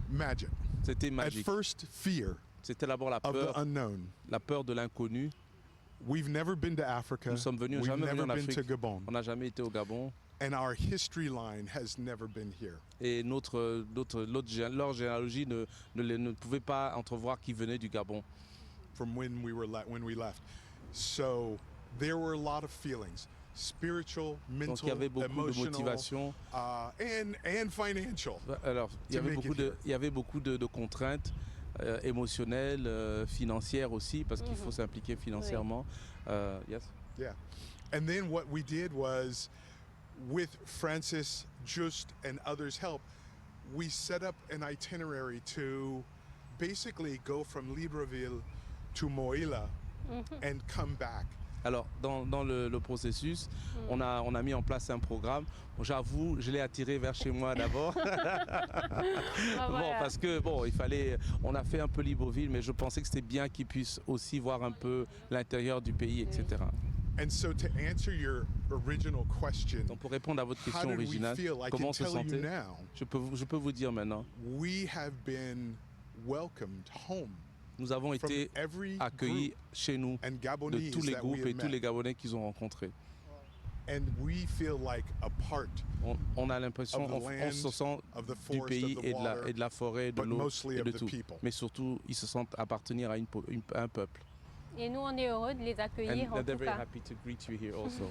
[SPEAKER 6] Magic.
[SPEAKER 3] C'était
[SPEAKER 6] At
[SPEAKER 3] magique.
[SPEAKER 6] first, fear
[SPEAKER 3] C'était d'abord la
[SPEAKER 6] of the
[SPEAKER 3] peur
[SPEAKER 6] unknown.
[SPEAKER 3] de l'inconnu.
[SPEAKER 6] We've never been to Africa.
[SPEAKER 3] Nous sommes venus,
[SPEAKER 6] We've
[SPEAKER 3] jamais
[SPEAKER 6] never
[SPEAKER 3] venus en
[SPEAKER 6] been to
[SPEAKER 3] Afrique.
[SPEAKER 6] Gabon.
[SPEAKER 3] On n'a jamais été au Gabon.
[SPEAKER 6] And our history line has never been here.
[SPEAKER 3] Et leur généalogie ne pouvait pas entrevoir qui venait du Gabon.
[SPEAKER 6] From when we left. So there were a lot of feelings, spiritual,
[SPEAKER 3] Donc il y
[SPEAKER 6] mental,
[SPEAKER 3] avait beaucoup de
[SPEAKER 6] emotional,
[SPEAKER 3] motivation.
[SPEAKER 6] and financial.
[SPEAKER 3] Alors il y
[SPEAKER 6] To
[SPEAKER 3] avait
[SPEAKER 6] make
[SPEAKER 3] beaucoup
[SPEAKER 6] it
[SPEAKER 3] il y avait beaucoup de contraintes émotionnelles, financières aussi, parce qu'il faut s'impliquer financièrement. Yes.
[SPEAKER 6] Yeah. And then what we did was, with Francis, Just, and others' help, we set up an itinerary to basically go from Libreville to Moila and come back.
[SPEAKER 3] Alors, dans le processus, on a mis en place un programme. J'avoue, je l'ai attiré vers chez moi d'abord. Bon, parce que on a fait un peu Libreville, mais je pensais que c'était bien qu'ils puissent aussi voir un peu l'intérieur du pays, etc.
[SPEAKER 6] And so to answer your original question,
[SPEAKER 3] Donc, pour répondre à votre
[SPEAKER 6] how
[SPEAKER 3] question
[SPEAKER 6] did we
[SPEAKER 3] originale,
[SPEAKER 6] feel? I
[SPEAKER 3] comment
[SPEAKER 6] can
[SPEAKER 3] on se
[SPEAKER 6] tell you
[SPEAKER 3] sentait?
[SPEAKER 6] now,
[SPEAKER 3] Je peux vous dire maintenant,
[SPEAKER 6] we have been welcomed home
[SPEAKER 3] nous avons
[SPEAKER 6] from
[SPEAKER 3] été
[SPEAKER 6] every
[SPEAKER 3] accueillis
[SPEAKER 6] group
[SPEAKER 3] chez nous
[SPEAKER 6] and
[SPEAKER 3] de
[SPEAKER 6] Gabonese
[SPEAKER 3] tous les
[SPEAKER 6] that we
[SPEAKER 3] groupes
[SPEAKER 6] have
[SPEAKER 3] et tous les
[SPEAKER 6] met.
[SPEAKER 3] Gabonais qu'ils ont rencontrés.
[SPEAKER 6] And we feel like a part
[SPEAKER 3] On a l'impression,
[SPEAKER 6] of the
[SPEAKER 3] on
[SPEAKER 6] land,
[SPEAKER 3] se sent
[SPEAKER 6] of the
[SPEAKER 3] du
[SPEAKER 6] forest,
[SPEAKER 3] pays
[SPEAKER 6] of the
[SPEAKER 3] et
[SPEAKER 6] water,
[SPEAKER 3] de la forêt, de
[SPEAKER 6] but
[SPEAKER 3] l'eau
[SPEAKER 6] mostly
[SPEAKER 3] et
[SPEAKER 6] of
[SPEAKER 3] de
[SPEAKER 6] the
[SPEAKER 3] tout.
[SPEAKER 6] people.
[SPEAKER 3] Mais surtout, ils se sentent appartenir à un peuple.
[SPEAKER 1] Et nous, on est heureux de les accueillir en
[SPEAKER 3] they're
[SPEAKER 1] tout
[SPEAKER 3] very
[SPEAKER 1] cas.
[SPEAKER 3] happy to greet you here also.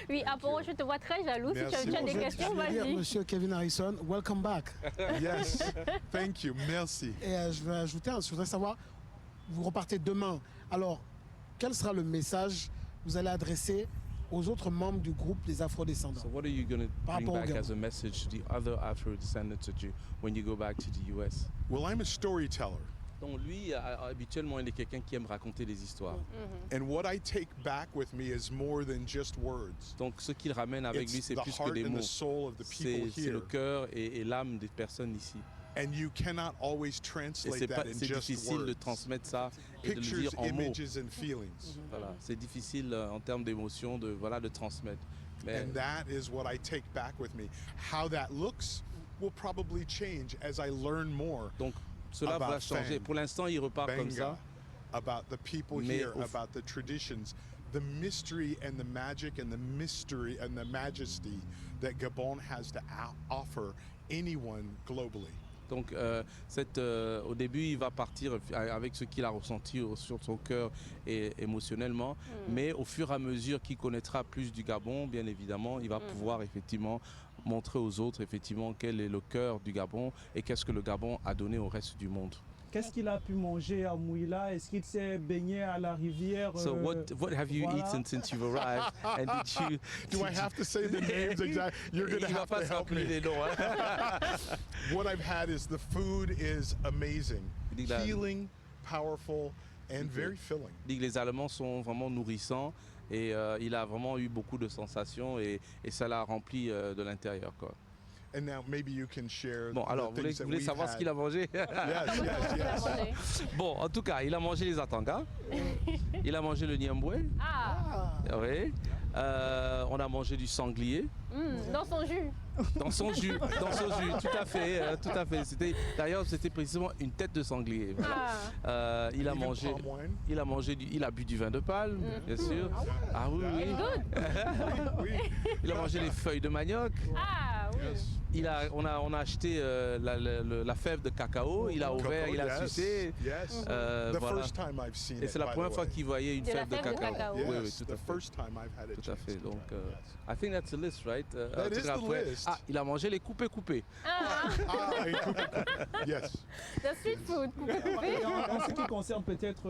[SPEAKER 1] Oui, Aporo, je te vois très jaloux. Si
[SPEAKER 6] Merci
[SPEAKER 1] tu as des
[SPEAKER 6] beaucoup.
[SPEAKER 1] questions,
[SPEAKER 5] Je vais dire,
[SPEAKER 1] vas-y.
[SPEAKER 5] monsieur Kevin Harrison, welcome back.
[SPEAKER 6] Yes, thank you, merci.
[SPEAKER 5] Et je vais ajouter, je voudrais savoir, vous repartez demain. Alors, quel sera le message que vous allez adresser aux autres membres du groupe des Afro-descendants?
[SPEAKER 3] So what are you going to
[SPEAKER 5] Par
[SPEAKER 3] bring
[SPEAKER 5] rapport au
[SPEAKER 3] back
[SPEAKER 5] Gabon.
[SPEAKER 3] as a message to the other Afro-descendants when you go back to the US?
[SPEAKER 6] Well, I'm a storyteller,
[SPEAKER 3] Donc lui, habituellement, il est quelqu'un qui aime raconter des histoires.
[SPEAKER 6] and what I take back with me is more than just words.
[SPEAKER 3] Donc ce qu'il ramène avec lui,
[SPEAKER 6] It's
[SPEAKER 3] c'est
[SPEAKER 6] the
[SPEAKER 3] plus que
[SPEAKER 6] heart
[SPEAKER 3] des
[SPEAKER 6] and
[SPEAKER 3] mots.
[SPEAKER 6] the soul of the people
[SPEAKER 3] C'est le
[SPEAKER 6] here,
[SPEAKER 3] cœur et l'âme des personnes ici.
[SPEAKER 6] and you cannot always
[SPEAKER 3] Et
[SPEAKER 6] translate that in
[SPEAKER 3] c'est
[SPEAKER 6] just
[SPEAKER 3] difficile de
[SPEAKER 6] words.
[SPEAKER 3] transmettre ça et de le
[SPEAKER 6] Pictures,
[SPEAKER 3] dire en mots.
[SPEAKER 6] images, and feelings.
[SPEAKER 3] Voilà, c'est difficile en termes d'émotion de transmettre.
[SPEAKER 6] And that is what I take back with me. How that looks will probably change as I learn more.
[SPEAKER 3] Donc cela va
[SPEAKER 6] about
[SPEAKER 3] changer.
[SPEAKER 6] Fang,
[SPEAKER 3] Pour l'instant, il repart comme ça.
[SPEAKER 6] About the people here, about the traditions, the mystery and the magic and the mystery and the majesty that Gabon has to offer anyone globally.
[SPEAKER 3] Donc au début, il va partir avec ce qu'il a ressenti sur son cœur et émotionnellement, mais au fur et à mesure qu'il connaîtra plus du Gabon, bien évidemment, il va pouvoir effectivement montrer aux autres effectivement quel est le cœur du Gabon et qu'est-ce que le Gabon a donné au reste du monde.
[SPEAKER 2] Qu'est-ce qu'il a pu manger à Mouila? Est-ce qu'il s'est baigné à la rivière?
[SPEAKER 3] So what have you eaten since you've arrived? And
[SPEAKER 6] Do I have to say the names exactly? You're going to have to help me.
[SPEAKER 3] Les noms, hein?
[SPEAKER 6] What I've had is the food is amazing, healing, powerful, and very filling.
[SPEAKER 3] Il dit que les Allemands sont vraiment nourrissants et il a vraiment eu beaucoup de sensations et ça l'a rempli de l'intérieur, quoi.
[SPEAKER 6] And now maybe you can share.
[SPEAKER 3] Bon, alors, vous voulez savoir ce qu'il a mangé?
[SPEAKER 6] Yes.
[SPEAKER 3] Bon, en tout cas, il a mangé les atangas, il a mangé le niamboué, oui. On a mangé du sanglier.
[SPEAKER 1] Dans son jus.
[SPEAKER 3] Dans son jus, tout à fait. D'ailleurs, c'était précisément une tête de sanglier. Il a mangé il a bu du vin de palme, bien sûr. Ah oui, oui. Il a mangé les feuilles de manioc.
[SPEAKER 1] Ah oui.
[SPEAKER 3] On a acheté la fève de cacao, il a ouvert, il a sucé.
[SPEAKER 6] Yes.
[SPEAKER 3] Voilà.
[SPEAKER 6] First time I've seen
[SPEAKER 3] Et c'est la première fois qu'il voyait une fève de cacao.
[SPEAKER 6] Yes,
[SPEAKER 3] Oui, tout à
[SPEAKER 6] the
[SPEAKER 3] fait.
[SPEAKER 6] first time I've had it.
[SPEAKER 3] Tout à fait. Donc, I think that's the list, right?
[SPEAKER 6] That is the list.
[SPEAKER 3] Ah, il a mangé les coupés.
[SPEAKER 6] Yes.
[SPEAKER 1] The street food.
[SPEAKER 2] Et en ce qui concerne peut-être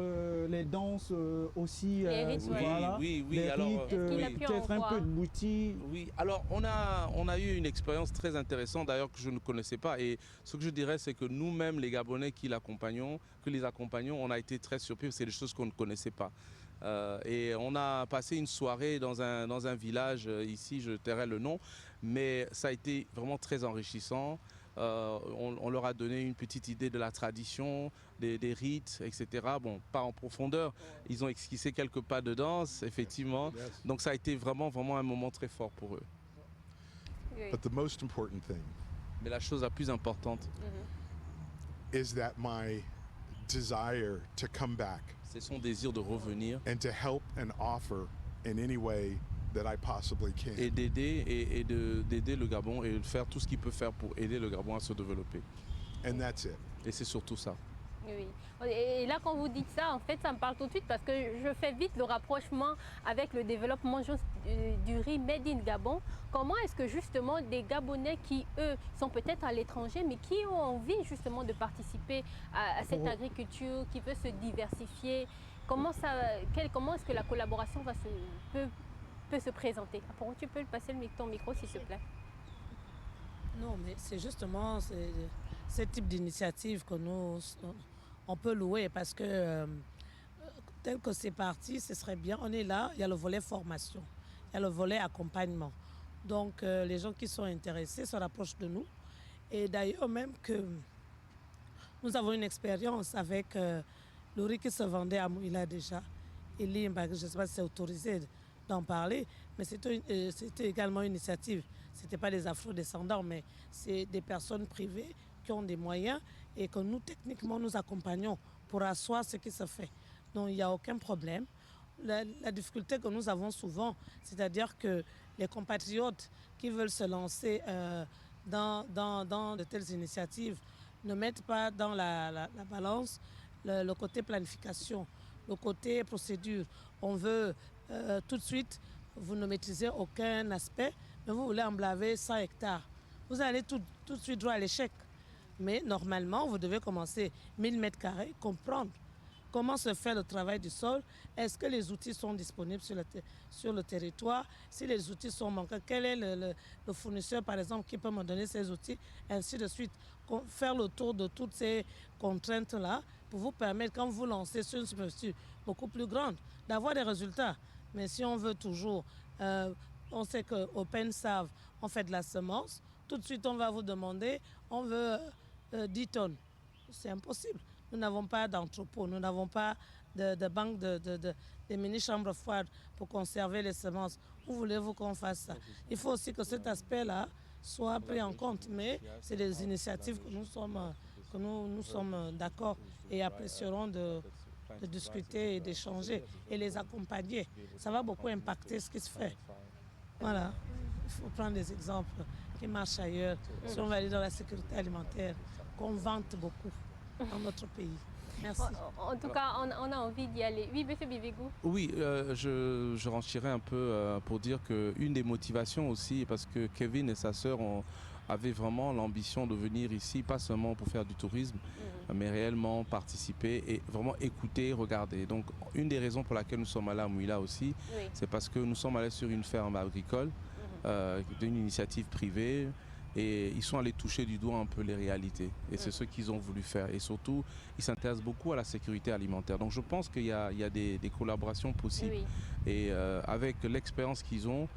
[SPEAKER 2] les danses aussi,
[SPEAKER 1] Les rites,
[SPEAKER 2] voilà,
[SPEAKER 3] oui.
[SPEAKER 2] les
[SPEAKER 3] Alors,
[SPEAKER 2] rites,
[SPEAKER 1] Est-ce qu'il a pu
[SPEAKER 2] peut-être
[SPEAKER 1] en
[SPEAKER 2] un
[SPEAKER 1] voir?
[SPEAKER 2] peu de bouti.
[SPEAKER 3] Oui, alors on a eu une expérience très intéressante d'ailleurs que je ne connaissais pas et ce que je dirais c'est que nous-mêmes les Gabonais que les accompagnons, on a été très surpris parce que c'est des choses qu'on ne connaissait pas. Et on a passé une soirée dans un village ici, je tairai le nom, mais ça a été vraiment très enrichissant. On leur a donné une petite idée de la tradition, des rites, etc. Bon, pas en profondeur. Ils ont esquissé quelques pas de danse, effectivement.
[SPEAKER 6] Yes.
[SPEAKER 3] Donc ça a été vraiment un moment très fort pour eux.
[SPEAKER 1] Oui.
[SPEAKER 6] But the most important thing
[SPEAKER 3] Mais la chose la plus importante,
[SPEAKER 6] is that my desire to come back
[SPEAKER 3] c'est son désir de revenir
[SPEAKER 6] and to help and offer in any way that I possibly can.
[SPEAKER 3] et d'aider le Gabon et de faire tout ce qu'il peut faire pour aider le Gabon à se développer.
[SPEAKER 6] And that's it.
[SPEAKER 3] Et c'est surtout ça.
[SPEAKER 1] Oui. Et là, quand vous dites ça, en fait, ça me parle tout de suite parce que je fais vite le rapprochement avec le développement du riz Made in Gabon. Comment est-ce que justement des Gabonais qui, eux, sont peut-être à l'étranger, mais qui ont envie justement de participer à cette agriculture, qui veut se diversifier, comment est-ce que la collaboration peut se présenter? Aporo, tu peux passer ton micro, s'il te plaît.
[SPEAKER 4] Non, mais c'est justement ce type d'initiative que on peut louer parce que tel que c'est parti, ce serait bien. On est là, il y a le volet formation, il y a le volet accompagnement. Donc les gens qui sont intéressés se rapprochent de nous. Et d'ailleurs même que nous avons une expérience avec le riz qui se vendait à Mouila déjà. Et Limba, je ne sais pas si c'est autorisé d'en parler, mais c'était également une initiative. Ce n'était pas des afro-descendants, mais c'est des personnes privées qui ont des moyens et que nous, techniquement, nous accompagnons pour asseoir ce qui se fait. Donc, il n'y a aucun problème. La difficulté que nous avons souvent, c'est-à-dire que les compatriotes qui veulent se lancer dans de telles initiatives ne mettent pas dans la balance le côté planification, le côté procédure. On veut tout de suite, vous ne maîtrisez aucun aspect, mais vous voulez emblaver 100 hectares. Vous allez tout de suite droit à l'échec. Mais normalement, vous devez commencer 1000 mètres carrés, comprendre comment se fait le travail du sol, est-ce que les outils sont disponibles sur le territoire, si les outils sont manquants, quel est le fournisseur, par exemple, qui peut me donner ces outils, ainsi de suite. Faire le tour de toutes ces contraintes-là pour vous permettre, quand vous lancez sur une superficie beaucoup plus grande, d'avoir des résultats. Mais si on veut toujours, on sait qu'au PENSAV, on fait de la semence, tout de suite on va vous demander, on veut 10 tonnes. C'est impossible. Nous n'avons pas d'entrepôt, nous n'avons pas de banque de mini-chambres froides pour conserver les semences. Où voulez-vous qu'on fasse ça? Il faut aussi que cet aspect-là soit pris en compte, mais c'est des initiatives que nous sommes d'accord et apprécierons de discuter et d'échanger et les accompagner. Ça va beaucoup impacter ce qui se fait. Voilà, il faut prendre des exemples qui marchent ailleurs. Si on va aller dans la sécurité alimentaire, qu'on vante beaucoup dans notre pays. Merci.
[SPEAKER 1] En tout cas, on a envie d'y aller. Oui, M. Bivigou.
[SPEAKER 3] Oui, je renchérais un peu pour dire qu'une des motivations aussi, parce que Kevin et sa sœur avaient vraiment l'ambition de venir ici, pas seulement pour faire du tourisme, mais réellement participer et vraiment écouter, regarder. Donc, une des raisons pour laquelle nous sommes allés à Mouila aussi, c'est parce que nous sommes allés sur une ferme agricole d'une initiative privée. Et ils sont allés toucher du doigt un peu les réalités. Et c'est ce qu'ils ont voulu faire. Et surtout, ils s'intéressent beaucoup à la sécurité alimentaire. Donc je pense qu'il y a des collaborations possibles.
[SPEAKER 1] Oui.
[SPEAKER 3] Et avec l'expérience qu'ils ont,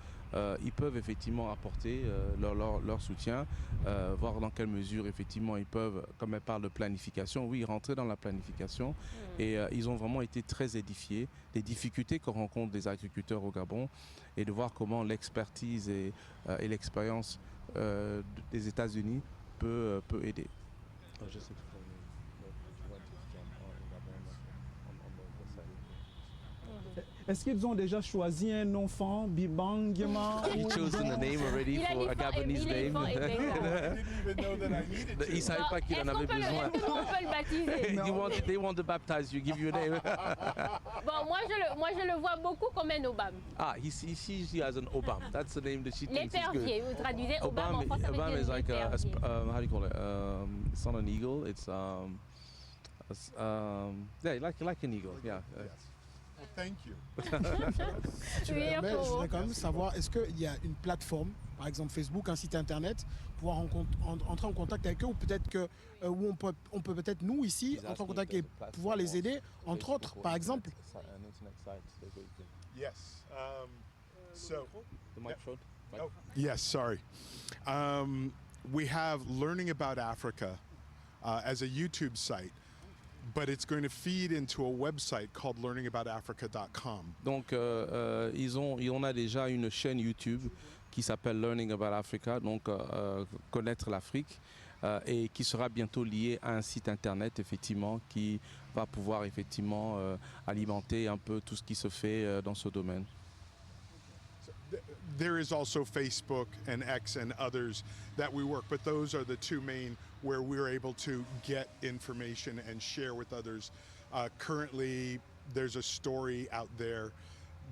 [SPEAKER 3] ils peuvent effectivement apporter leur soutien, voir dans quelle mesure effectivement ils peuvent, comme elle parle de planification, oui, rentrer dans la planification. Et ils ont vraiment été très édifiés des difficultés qu'on rencontre des agriculteurs au Gabon et de voir comment l'expertise et l'expérience des États-Unis peut aider. Je sais.
[SPEAKER 2] Est-ce qu'ils ont déjà choisi un enfant, Bibang, Yema?
[SPEAKER 3] He chosen the name already for a Gabonese name. Il ne savait pas qu'il en avait besoin.
[SPEAKER 1] Est-ce qu'on peut le baptiser?
[SPEAKER 3] They want to baptize you, give you a name.
[SPEAKER 1] Bon, moi je le vois beaucoup comme un Obam.
[SPEAKER 3] Ah, he sees you as an Obam. That's the name that she thinks is good.
[SPEAKER 1] L'épervier, vous traduisez Obam en français.
[SPEAKER 3] Obam is like how do you call it? It's not an eagle. It's yeah, like an eagle. Yeah.
[SPEAKER 6] Thank you.
[SPEAKER 1] Oui,
[SPEAKER 5] Mais je voudrais quand même savoir, est-ce qu'il y a une plateforme, par exemple Facebook, un site internet, pour entrer en contact avec eux, ou peut-être que où on peut peut-être nous ici entrer en contact et pouvoir les aider, entre autres, par exemple.
[SPEAKER 6] Yes. So,
[SPEAKER 3] The microphone.
[SPEAKER 6] yes, sorry. We have Learning About Africa as a YouTube site, but it's going to feed into a website called learningaboutafrica.com.
[SPEAKER 3] Donc, on a déjà une chaîne YouTube qui s'appelle Learning About Africa, donc connaître l'Afrique, et qui sera bientôt liée à un site internet, effectivement, qui va pouvoir effectivement alimenter un peu tout ce qui se fait dans ce domaine.
[SPEAKER 6] There is also Facebook and X and others that we work, but those are the two main where we're able to get information and share with others. Currently, there's a story out there,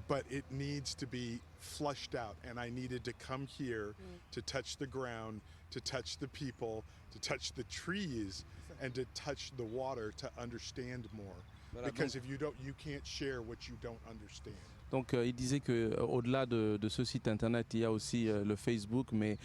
[SPEAKER 6] but it needs to be flushed out, and I needed to come here to touch the ground, to touch the people, to touch the trees, and to touch the water to understand more. Because if you don't, you can't share what you don't understand.
[SPEAKER 3] Donc il disait qu'au-delà de ce site internet, il y a aussi le Facebook, mais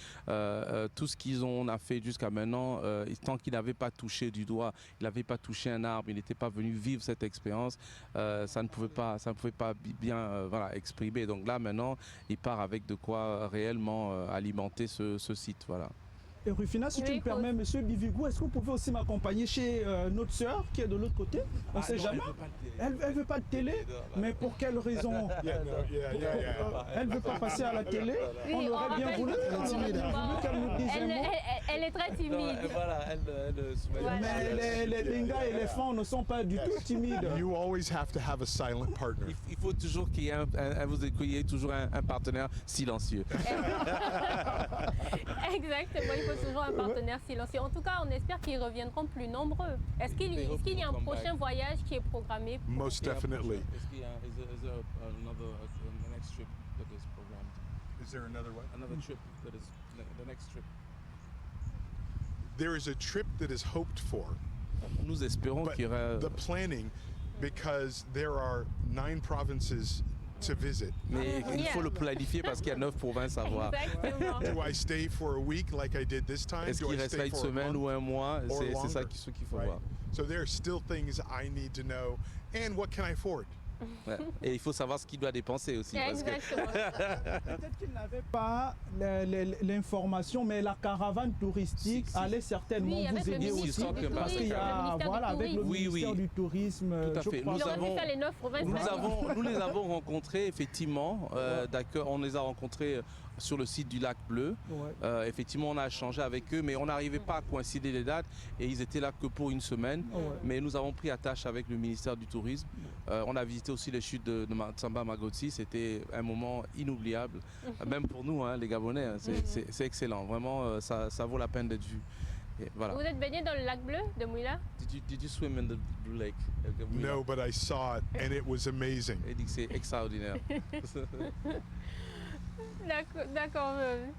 [SPEAKER 3] tout ce qu'on a fait jusqu'à maintenant, tant qu'il n'avait pas touché du doigt, il n'avait pas touché un arbre, il n'était pas venu vivre cette expérience, ça ne pouvait pas bien exprimer. Donc là maintenant, il part avec de quoi réellement alimenter ce site. Voilà.
[SPEAKER 2] Et Rufina, si tu me permets, Monsieur Bivigou, est-ce que vous pouvez aussi m'accompagner chez notre sœur qui est de l'autre côté? On ne sait jamais. Elle ne veut pas de télé, mais pour quelle raison? Elle ne veut pas passer à la télé.
[SPEAKER 1] Oui,
[SPEAKER 2] on aurait bien voulu qu'elle nous dise un mot.
[SPEAKER 1] Elle est très timide.
[SPEAKER 2] Mais les gars et les femmes ne sont pas du tout timides.
[SPEAKER 6] You always have to have a silent partner.
[SPEAKER 3] Il faut toujours qu'il y ait toujours un partenaire silencieux.
[SPEAKER 1] Exactement, il faut toujours un partenaire silencieux. En tout cas, on espère qu'ils reviendront plus nombreux. Est-ce qu'il y a un prochain voyage qui est programmé?
[SPEAKER 6] Most definitely. Is there another one?
[SPEAKER 3] Another trip that is the next trip.
[SPEAKER 6] There is a trip that is hoped for.
[SPEAKER 3] Nous espérons
[SPEAKER 6] But
[SPEAKER 3] qu'il y aura.
[SPEAKER 6] the planning, because there are 9 provinces to visit.
[SPEAKER 3] Mais il faut le planifier parce qu'il y a 9 provinces à voir.
[SPEAKER 1] Exactement.
[SPEAKER 6] Do I stay for a week like I did this time?
[SPEAKER 3] Est-ce
[SPEAKER 6] Do
[SPEAKER 3] qu'il
[SPEAKER 6] I
[SPEAKER 3] restera
[SPEAKER 6] stay
[SPEAKER 3] une
[SPEAKER 6] for a
[SPEAKER 3] semaine
[SPEAKER 6] month
[SPEAKER 3] ou un mois?
[SPEAKER 6] or
[SPEAKER 3] C'est ça
[SPEAKER 6] longer?
[SPEAKER 3] ce qu'il faut
[SPEAKER 6] Right.
[SPEAKER 3] voir.
[SPEAKER 6] So there are still things I need to know. And what can I afford?
[SPEAKER 3] Ouais. Et il faut savoir ce qu'il doit dépenser aussi. Parce que...
[SPEAKER 1] Exactement.
[SPEAKER 2] Peut-être qu'ils n'avaient pas l'information, mais la caravane touristique
[SPEAKER 3] Si.
[SPEAKER 2] allait certainement
[SPEAKER 1] Oui, avec
[SPEAKER 2] vous
[SPEAKER 1] le
[SPEAKER 2] aider
[SPEAKER 1] ministre
[SPEAKER 2] aussi.
[SPEAKER 3] du
[SPEAKER 2] Parce qu'il y a,
[SPEAKER 1] tourisme, le
[SPEAKER 2] voilà, avec le
[SPEAKER 3] Oui,
[SPEAKER 2] ministère
[SPEAKER 3] oui.
[SPEAKER 2] du tourisme,
[SPEAKER 3] Tout à
[SPEAKER 2] je
[SPEAKER 3] fait.
[SPEAKER 2] crois
[SPEAKER 3] Nous
[SPEAKER 1] Il aurait
[SPEAKER 3] avons-
[SPEAKER 1] pu faire les 9 provinces.
[SPEAKER 3] Nous les avons rencontrés, effectivement. D'accord, on les a rencontrés sur le site du Lac Bleu.
[SPEAKER 2] Ouais.
[SPEAKER 3] Effectivement, on a échangé avec eux, mais on n'arrivait pas à coïncider les dates et ils étaient là que pour une semaine.
[SPEAKER 2] Ouais.
[SPEAKER 3] Mais nous avons pris attache avec le ministère du Tourisme. On a visité aussi les chutes de Tsamba Magotsi. C'était un moment inoubliable, même pour nous, hein, les Gabonais. Hein, c'est excellent. Vraiment, ça vaut la peine d'être vu. Et voilà.
[SPEAKER 1] Vous êtes baigné dans le lac bleu de Mouila?
[SPEAKER 3] Did you swim in the Blue Lake?
[SPEAKER 6] No, but I saw it and it was amazing.
[SPEAKER 3] Il dit que c'est extraordinaire.
[SPEAKER 1] D'accord,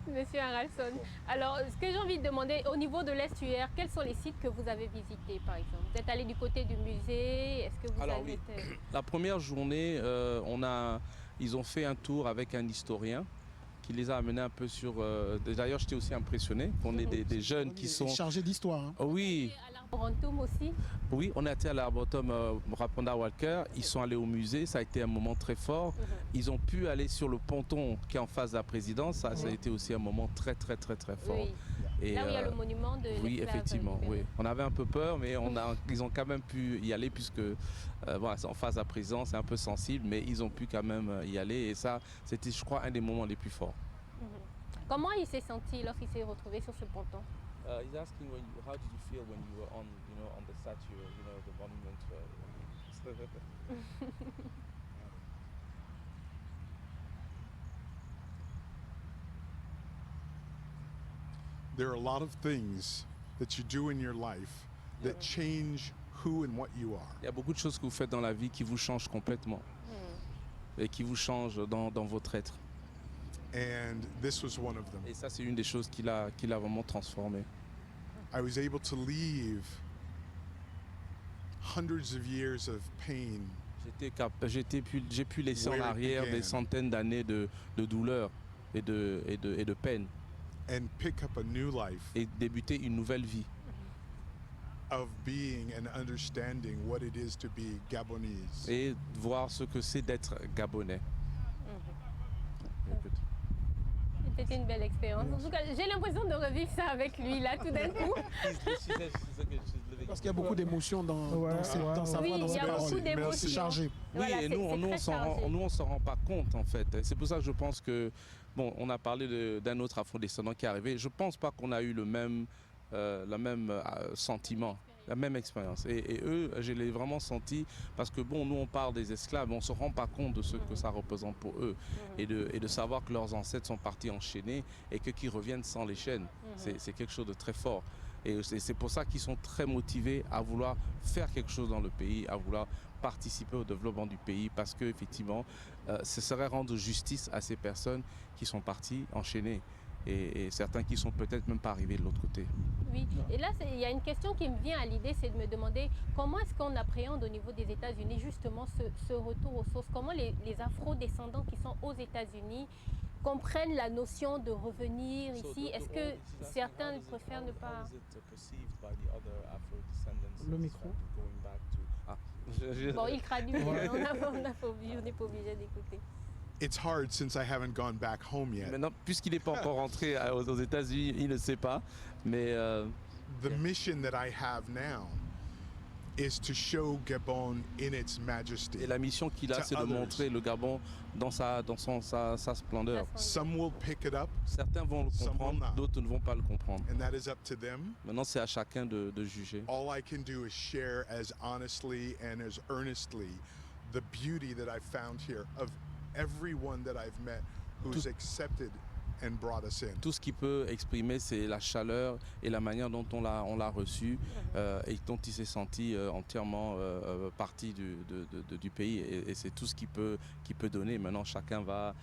[SPEAKER 1] monsieur Haralson. Alors, ce que j'ai envie de demander, au niveau de l'estuaire, quels sont les sites que vous avez visités, par exemple? Vous êtes allé du côté du musée? Est-ce que vous
[SPEAKER 3] Alors,
[SPEAKER 1] avez
[SPEAKER 3] oui.
[SPEAKER 1] été...
[SPEAKER 3] La première journée, ils ont fait un tour avec un historien qui les a amenés un peu sur... D'ailleurs, j'étais aussi impressionné qu'on ait des jeunes qui sont...
[SPEAKER 5] chargés d'histoire. Hein.
[SPEAKER 3] Oh, oui,
[SPEAKER 1] À l'Arborentum aussi?
[SPEAKER 3] oui, on est été à l'Arboretum Raponda Walker. Ils sont allés au musée, ça a été un moment très fort. Ils ont pu aller sur le ponton qui est en face de la présidence. Ça a été aussi un moment très fort.
[SPEAKER 1] Oui.
[SPEAKER 3] Et,
[SPEAKER 1] Là où il y a le monument de
[SPEAKER 3] oui,
[SPEAKER 1] l'esclave
[SPEAKER 3] effectivement,
[SPEAKER 1] libéré.
[SPEAKER 3] oui. On avait un peu peur, mais ils ont quand même pu y aller puisque voilà, c'est en face de la présidence, c'est un peu sensible, mais ils ont pu quand même y aller. Et ça, c'était, je crois, un des moments les plus forts.
[SPEAKER 1] Comment il s'est senti lorsqu'il s'est retrouvé sur ce ponton?
[SPEAKER 3] He's asking how did you feel when you were on the statue, the monument.
[SPEAKER 6] There are a lot of things that you do in your life that change who and what you are.
[SPEAKER 3] Il y a beaucoup de choses que vous faites dans la vie qui vous changent complètement et qui vous changent dans votre être.
[SPEAKER 6] And this was one of them.
[SPEAKER 3] Et ça, c'est une des choses qui l'a vraiment transformé.
[SPEAKER 6] I was able to leave hundreds of years of pain
[SPEAKER 3] J'ai pu laisser en
[SPEAKER 6] Where it
[SPEAKER 3] arrière
[SPEAKER 6] began.
[SPEAKER 3] des centaines d'années de douleur et de peine
[SPEAKER 6] and pick up a new life
[SPEAKER 3] et débuter une nouvelle vie
[SPEAKER 6] of being and understanding what it is to be Gabonese.
[SPEAKER 3] et voir ce que c'est d'être gabonais. Écoute.
[SPEAKER 1] C'était une belle expérience. En tout cas, j'ai l'impression de revivre ça avec lui, là, tout d'un coup.
[SPEAKER 5] Parce qu'il y a beaucoup d'émotions dans
[SPEAKER 2] Ouais,
[SPEAKER 5] sa
[SPEAKER 2] ouais,
[SPEAKER 5] voix,
[SPEAKER 1] Oui,
[SPEAKER 5] dans
[SPEAKER 1] il y
[SPEAKER 5] ses
[SPEAKER 1] a
[SPEAKER 5] paroles.
[SPEAKER 1] beaucoup d'émotions.
[SPEAKER 5] C'est chargé.
[SPEAKER 3] Oui,
[SPEAKER 1] Voilà,
[SPEAKER 3] et
[SPEAKER 1] c'est très chargé.
[SPEAKER 3] nous, on s'en rend pas compte, en fait. C'est pour ça que je pense que, bon, on a parlé d'un autre afrodescendant qui est arrivé. Je pense pas qu'on a eu le même sentiment, la même expérience. Et eux, je l'ai vraiment senti parce que, bon, nous, on parle des esclaves, mais on se rend pas compte de ce que ça représente pour eux et de savoir que leurs ancêtres sont partis enchaînés et qu'ils reviennent sans les chaînes. C'est quelque chose de très fort. Et c'est pour ça qu'ils sont très motivés à vouloir faire quelque chose dans le pays, à vouloir participer au développement du pays, parce qu'effectivement, ce serait rendre justice à ces personnes qui sont parties enchaînées et certains qui sont peut-être même pas arrivés de l'autre côté.
[SPEAKER 1] Oui, et là, il y a une question qui me vient à l'idée, c'est de me demander comment est-ce qu'on appréhende au niveau des États-Unis justement ce retour aux sources. Comment les afro-descendants qui sont aux États-Unis comprennent la notion de revenir ici. Est-ce que certains préfèrent ne pas...
[SPEAKER 2] Le micro.
[SPEAKER 1] Bon, il traduit, on n'est pas obligé d'écouter.
[SPEAKER 6] It's hard since I haven't gone back home yet.
[SPEAKER 3] Maintenant, puisqu'il n'est pas encore rentré aux États-Unis, il ne sait pas, mais
[SPEAKER 6] The mission that I have now is to show Gabon in its majesty.
[SPEAKER 3] et la mission qu'il a,
[SPEAKER 6] To
[SPEAKER 3] c'est de
[SPEAKER 6] others.
[SPEAKER 3] montrer le Gabon dans sa splendeur.
[SPEAKER 6] Some will pick it up,
[SPEAKER 3] Certains vont le
[SPEAKER 6] Some will
[SPEAKER 3] comprendre,
[SPEAKER 6] not.
[SPEAKER 3] d'autres ne vont pas le comprendre.
[SPEAKER 6] and that is up to them.
[SPEAKER 3] Maintenant, c'est à chacun de juger.
[SPEAKER 6] All I can do is share as honestly and as earnestly the beauty that I've found here of everyone that I've met who's accepted and brought us in.
[SPEAKER 3] Tout ce qu'il peut exprimer, c'est la chaleur et la manière dont on l'a reçu et dont il s'est senti entièrement partie du pays. Et c'est tout ce qu'il peut donner. Maintenant, chacun va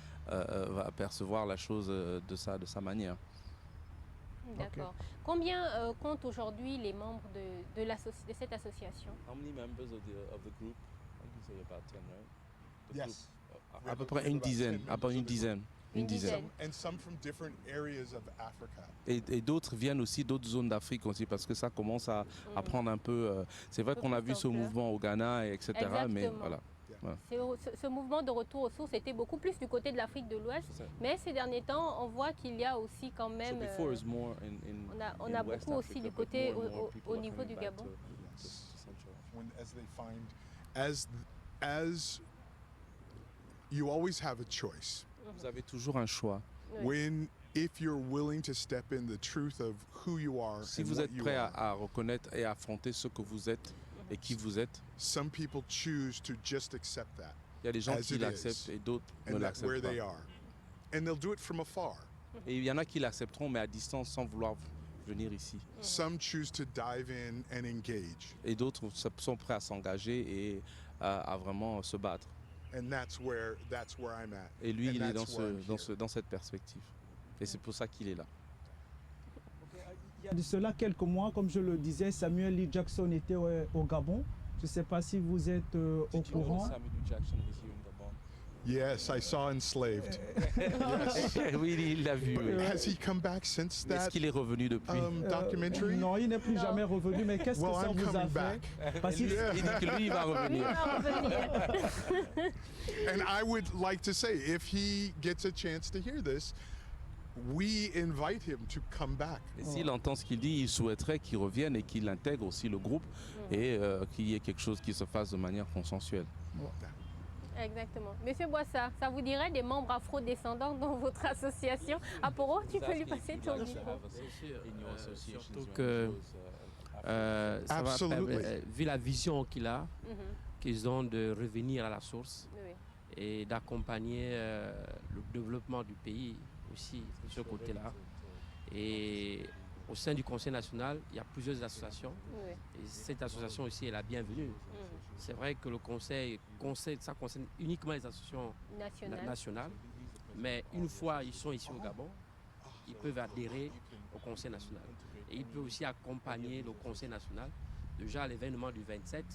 [SPEAKER 3] percevoir la chose de sa manière.
[SPEAKER 1] D'accord. Combien comptent aujourd'hui les membres de cette association?
[SPEAKER 3] How many members of the group? I think you say about 10, right? The
[SPEAKER 6] Yes.
[SPEAKER 3] group. À peu près une dizaine. À peu près une dizaine.
[SPEAKER 1] Une dizaine.
[SPEAKER 6] And some from different areas of Africa.
[SPEAKER 3] Et d'autres viennent aussi d'autres zones d'Afrique aussi parce que ça commence à prendre un peu. C'est vrai
[SPEAKER 1] peu
[SPEAKER 3] qu'on a
[SPEAKER 1] plus
[SPEAKER 3] vu ce
[SPEAKER 1] d'ampleur.
[SPEAKER 3] mouvement au Ghana et etc. Mais
[SPEAKER 1] Exactement.
[SPEAKER 3] voilà.
[SPEAKER 6] Yeah.
[SPEAKER 1] Ce mouvement de retour aux sources était beaucoup plus du côté de l'Afrique de l'Ouest, mais ces derniers temps, on voit qu'il y a aussi quand même... on a beaucoup aussi du côté au niveau du Gabon.
[SPEAKER 6] As you always have a choice.
[SPEAKER 3] Vous avez toujours un choix.
[SPEAKER 6] If you're willing to step in the truth of who you are,
[SPEAKER 3] si
[SPEAKER 6] and
[SPEAKER 3] vous
[SPEAKER 6] what
[SPEAKER 3] êtes
[SPEAKER 6] you
[SPEAKER 3] prêt
[SPEAKER 6] are,
[SPEAKER 3] à reconnaître et à affronter ce que vous êtes et qui vous êtes,
[SPEAKER 6] some people choose to just accept that.
[SPEAKER 3] Il y a des gens
[SPEAKER 6] as
[SPEAKER 3] qui
[SPEAKER 6] it
[SPEAKER 3] l'acceptent
[SPEAKER 6] is,
[SPEAKER 3] et d'autres ne
[SPEAKER 6] and that where
[SPEAKER 3] l'acceptent
[SPEAKER 6] they
[SPEAKER 3] pas.
[SPEAKER 6] are, and they'll do it from afar.
[SPEAKER 3] Et il y en a qui l'accepteront mais à distance sans vouloir venir ici.
[SPEAKER 6] Some choose to dive in and engage,
[SPEAKER 3] Et d'autres sont prêts à s'engager et à vraiment se battre.
[SPEAKER 6] and that's where I'm at.
[SPEAKER 3] Et lui,
[SPEAKER 6] And
[SPEAKER 3] il est
[SPEAKER 6] that's where I'm here.
[SPEAKER 3] dans cette perspective. Et c'est pour ça qu'il est là.
[SPEAKER 2] Il y a de cela quelques mois, comme je le disais, Samuel Lee Jackson était au Gabon. Je ne sais pas si vous êtes au courant.
[SPEAKER 6] Yes, I saw Enslaved. Yes.
[SPEAKER 3] Oui, il l'a vu. Oui.
[SPEAKER 6] Has he come back since
[SPEAKER 3] Est-ce
[SPEAKER 6] that
[SPEAKER 3] qu'il est revenu depuis?
[SPEAKER 6] documentary?
[SPEAKER 2] Non, il n'est plus jamais revenu, mais qu'est-ce
[SPEAKER 6] Well,
[SPEAKER 2] que ça
[SPEAKER 6] I'm
[SPEAKER 2] vous a
[SPEAKER 6] coming
[SPEAKER 2] fait?
[SPEAKER 6] back.
[SPEAKER 2] Parce qu'il-
[SPEAKER 6] Yeah.
[SPEAKER 3] Il dit que lui, il va revenir.
[SPEAKER 6] And I would like to say, if he gets a chance to hear this, we invite him to come back.
[SPEAKER 3] Et s'il entend ce qu'il dit, il souhaiterait qu'il revienne et qu'il intègre aussi le groupe et qu'il y ait quelque chose qui se fasse de manière consensuelle.
[SPEAKER 1] Exactement. Monsieur Boissa, ça vous dirait des membres afro-descendants dans votre association? Aporo, tu peux lui passer ton micro.
[SPEAKER 7] Surtout que ça va permettre, vu la vision qu'ils ont de revenir à la source
[SPEAKER 1] Oui.
[SPEAKER 7] et d'accompagner le développement du pays aussi de ce côté-là. Et au sein du Conseil national, il y a plusieurs associations.
[SPEAKER 1] Oui.
[SPEAKER 7] Et cette association aussi est la bienvenue. C'est vrai que le conseil, ça concerne uniquement les associations nationales. Mais une fois ils sont ici au Gabon, ils peuvent adhérer au Conseil national. Et ils peuvent aussi accompagner le Conseil national. Déjà, l'événement du 27,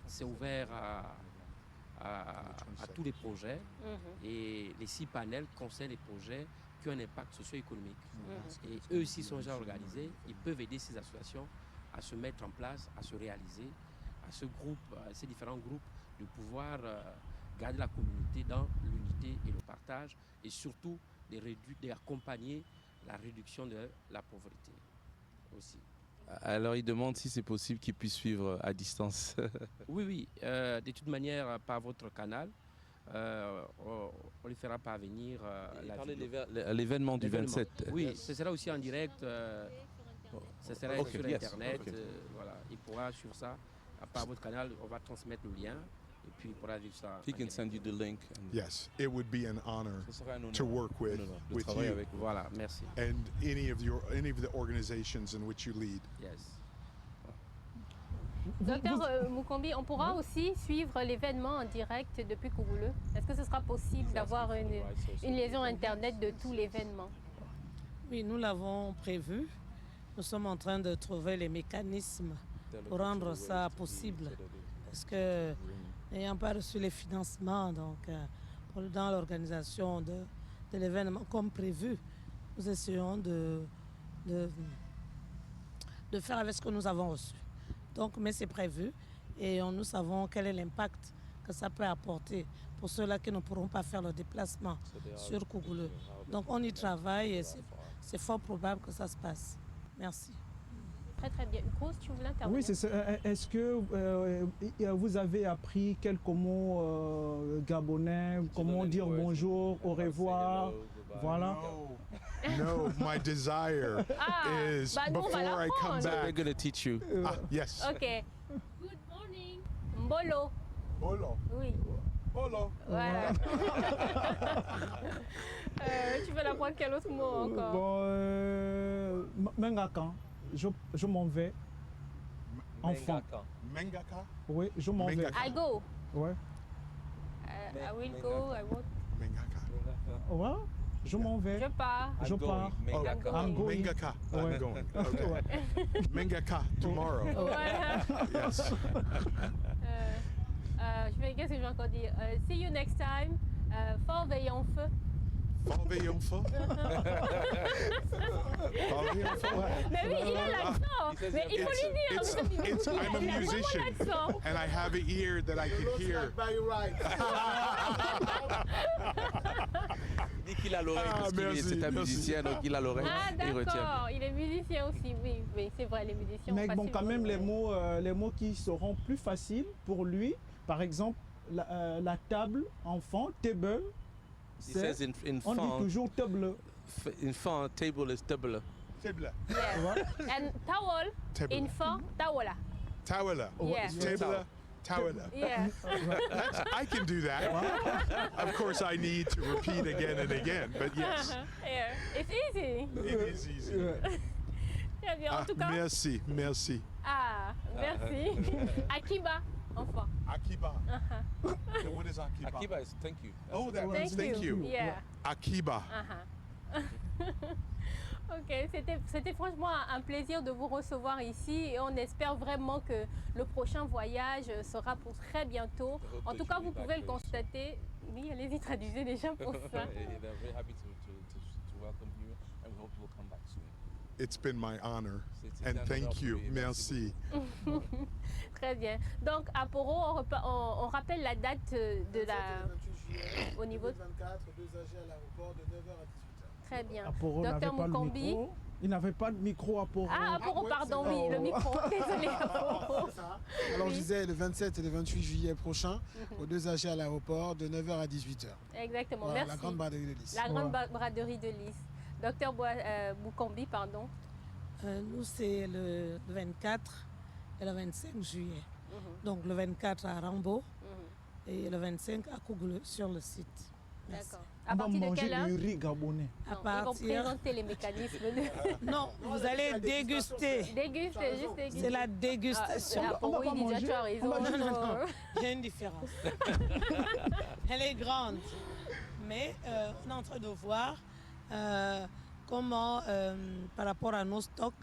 [SPEAKER 7] c'est ouvert à tous les projets. Et les 6 panels concernent les projets qui ont un impact socio-économique. Et eux aussi sont déjà organisés. Ils peuvent aider ces associations à se mettre en place, à se réaliser, à ces différents groupes, de pouvoir garder la communauté dans l'unité et le partage, et surtout d'accompagner la réduction de la pauvreté aussi.
[SPEAKER 3] Alors il demande si c'est possible qu'il puisse suivre à distance.
[SPEAKER 7] Oui, de toute manière, par votre canal, on lui fera parvenir
[SPEAKER 3] l'événement du 27.
[SPEAKER 7] Oui, ce sera aussi en direct, ce sera sur Internet. Voilà, il pourra suivre ça. Par votre canal, on va transmettre le lien et puis il pourra vivre ça.
[SPEAKER 3] He can send you the link.
[SPEAKER 6] Yes, it would be an honor to work with you.
[SPEAKER 7] Voilà, merci.
[SPEAKER 6] And any of the organizations in which you lead.
[SPEAKER 7] Yes.
[SPEAKER 1] Docteur Mukombi, on pourra aussi suivre l'événement en direct depuis Kougouleu. Est-ce que ce sera possible d'avoir une liaison Internet de tout l'événement?
[SPEAKER 4] Oui, nous l'avons prévu. Nous sommes en train de trouver les mécanismes pour rendre ça possible. Parce que n'ayant pas reçu les financements dans l'organisation de l'événement comme prévu, nous essayons de faire avec ce que nous avons reçu. Donc, mais c'est prévu et nous savons quel est l'impact que ça peut apporter pour ceux-là qui ne pourront pas faire le déplacement sur Kougouleu. Donc on y travaille et c'est fort probable que ça se passe. Merci.
[SPEAKER 1] Très bien. Grosse, tu voulais intervenir?
[SPEAKER 2] Oui, c'est ça. Est-ce que vous avez appris quelques mots gabonais, comment dire bonjour, au revoir, voilà.
[SPEAKER 6] No, my desire is before I come back.
[SPEAKER 3] We're going to teach you.
[SPEAKER 6] Yes.
[SPEAKER 1] Ok. Good morning. Mbolo.
[SPEAKER 6] Bolo.
[SPEAKER 1] Oui.
[SPEAKER 6] Bolo.
[SPEAKER 1] Voilà. Tu veux l'apprendre quel autre mot encore?
[SPEAKER 2] Bon, Mengakan, je m'en vais. Enfant.
[SPEAKER 6] Mengaka.
[SPEAKER 2] Oui, je m'en vais.
[SPEAKER 1] I go.
[SPEAKER 2] Ouais.
[SPEAKER 1] I will go. I won't.
[SPEAKER 6] Mengaka.
[SPEAKER 2] Ouais. Je m'en vais.
[SPEAKER 1] Je pars.
[SPEAKER 2] Je pars. I'm going.
[SPEAKER 6] Mengaka.
[SPEAKER 2] Ouais.
[SPEAKER 6] I'm going. Okay. Mengaka tomorrow.
[SPEAKER 1] Voilà.
[SPEAKER 6] Yes.
[SPEAKER 1] Qu'est-ce que je vais encore dire? See you next time. Fort veillon feu.
[SPEAKER 6] Fort veillon feu. Fort
[SPEAKER 1] Mais oui, il a l'accent. Mais il faut lui dire.
[SPEAKER 6] I'm a musician, and I have an ear that I can hear.
[SPEAKER 3] Dit qu'il a l'oreille parce qu'il est un musicien, donc il a l'oreille.
[SPEAKER 1] Ah
[SPEAKER 3] il retient.
[SPEAKER 1] d'accord, il est musicien aussi, oui, oui, c'est vrai, les musiciens.
[SPEAKER 2] Mais bon, quand même,
[SPEAKER 1] facilement,
[SPEAKER 2] les mots qui seront plus faciles pour lui, par exemple, la table, enfant, table,
[SPEAKER 3] He says in
[SPEAKER 2] on dit
[SPEAKER 3] Fon,
[SPEAKER 2] toujours table.
[SPEAKER 3] in Fon, table is table.
[SPEAKER 6] Tibla.
[SPEAKER 1] Yeah. And towel,
[SPEAKER 6] Table.
[SPEAKER 1] infant, tawala.
[SPEAKER 6] Tawala.
[SPEAKER 1] Yeah.
[SPEAKER 6] Tibla. Tawala.
[SPEAKER 1] Yeah.
[SPEAKER 6] I can do that. Of course, I need to repeat again and again, but yes,
[SPEAKER 1] Yeah. It's easy.
[SPEAKER 6] it is easy.
[SPEAKER 1] Très bien, en tout cas.
[SPEAKER 6] Merci, merci.
[SPEAKER 1] Ah, merci. Akiba, enfin.
[SPEAKER 6] Akiba. What is Akiba?
[SPEAKER 3] Akiba is thank you.
[SPEAKER 6] Oh, that means thank you.
[SPEAKER 1] Yeah.
[SPEAKER 6] Akiba.
[SPEAKER 1] Ok, c'était franchement un plaisir de vous recevoir ici et on espère vraiment que le prochain voyage sera pour très bientôt. En tout cas, vous pouvez le constater. Oui, allez-y, traduisez déjà pour ça.
[SPEAKER 3] They're very happy to welcome you, and we hope you will come back soon.
[SPEAKER 6] It's been my honor,
[SPEAKER 3] C'est
[SPEAKER 6] and
[SPEAKER 3] un
[SPEAKER 6] thank
[SPEAKER 3] honneur
[SPEAKER 6] you.
[SPEAKER 3] pour lui.
[SPEAKER 6] Merci.
[SPEAKER 1] Très bien. Donc à Poro, on rappelle la date de la... au niveau de...
[SPEAKER 5] 24, 2 AG à l'aéroport de 9h à 18h.
[SPEAKER 1] Très bien.
[SPEAKER 2] Aporo
[SPEAKER 1] Docteur
[SPEAKER 2] n'avait pas le
[SPEAKER 1] Mukombi.
[SPEAKER 2] micro. Il n'avait pas de micro à Aporo.
[SPEAKER 1] Ah, Aporo,
[SPEAKER 5] ouais,
[SPEAKER 1] pardon,
[SPEAKER 5] c'est
[SPEAKER 1] oui,
[SPEAKER 2] ça.
[SPEAKER 1] le micro. Désolé, Aporo.
[SPEAKER 5] C'est ça. Alors je disais le 27 et le 28 juillet prochain, aux 2 AG à l'aéroport de 9h à 18h.
[SPEAKER 1] Exactement,
[SPEAKER 5] Voilà,
[SPEAKER 1] merci.
[SPEAKER 5] la grande braderie de Lys.
[SPEAKER 1] La grande braderie de Lys. Docteur Mukombi, pardon.
[SPEAKER 4] Nous, c'est le 24 et le 25 juillet. Donc le 24 à Rambo et le 25 à Kougoulou sur le site. Merci.
[SPEAKER 1] D'accord.
[SPEAKER 2] On
[SPEAKER 1] À
[SPEAKER 2] va
[SPEAKER 1] partir de
[SPEAKER 2] manger
[SPEAKER 1] quelle heure?
[SPEAKER 2] du riz gabonais.
[SPEAKER 4] À
[SPEAKER 1] Non, ils vont
[SPEAKER 4] partir...
[SPEAKER 1] présenter les mécanismes de...
[SPEAKER 4] Non, vous allez déguster.
[SPEAKER 1] Déguster, juste déguster.
[SPEAKER 4] C'est la dégustation.
[SPEAKER 1] Ah, Aporo,
[SPEAKER 2] on va
[SPEAKER 1] il dit
[SPEAKER 2] manger.
[SPEAKER 1] déjà, tu as raison.
[SPEAKER 4] Non, non, non. Il y a une différence. Elle est grande. Mais on est en train de voir comment, par rapport à nos stocks,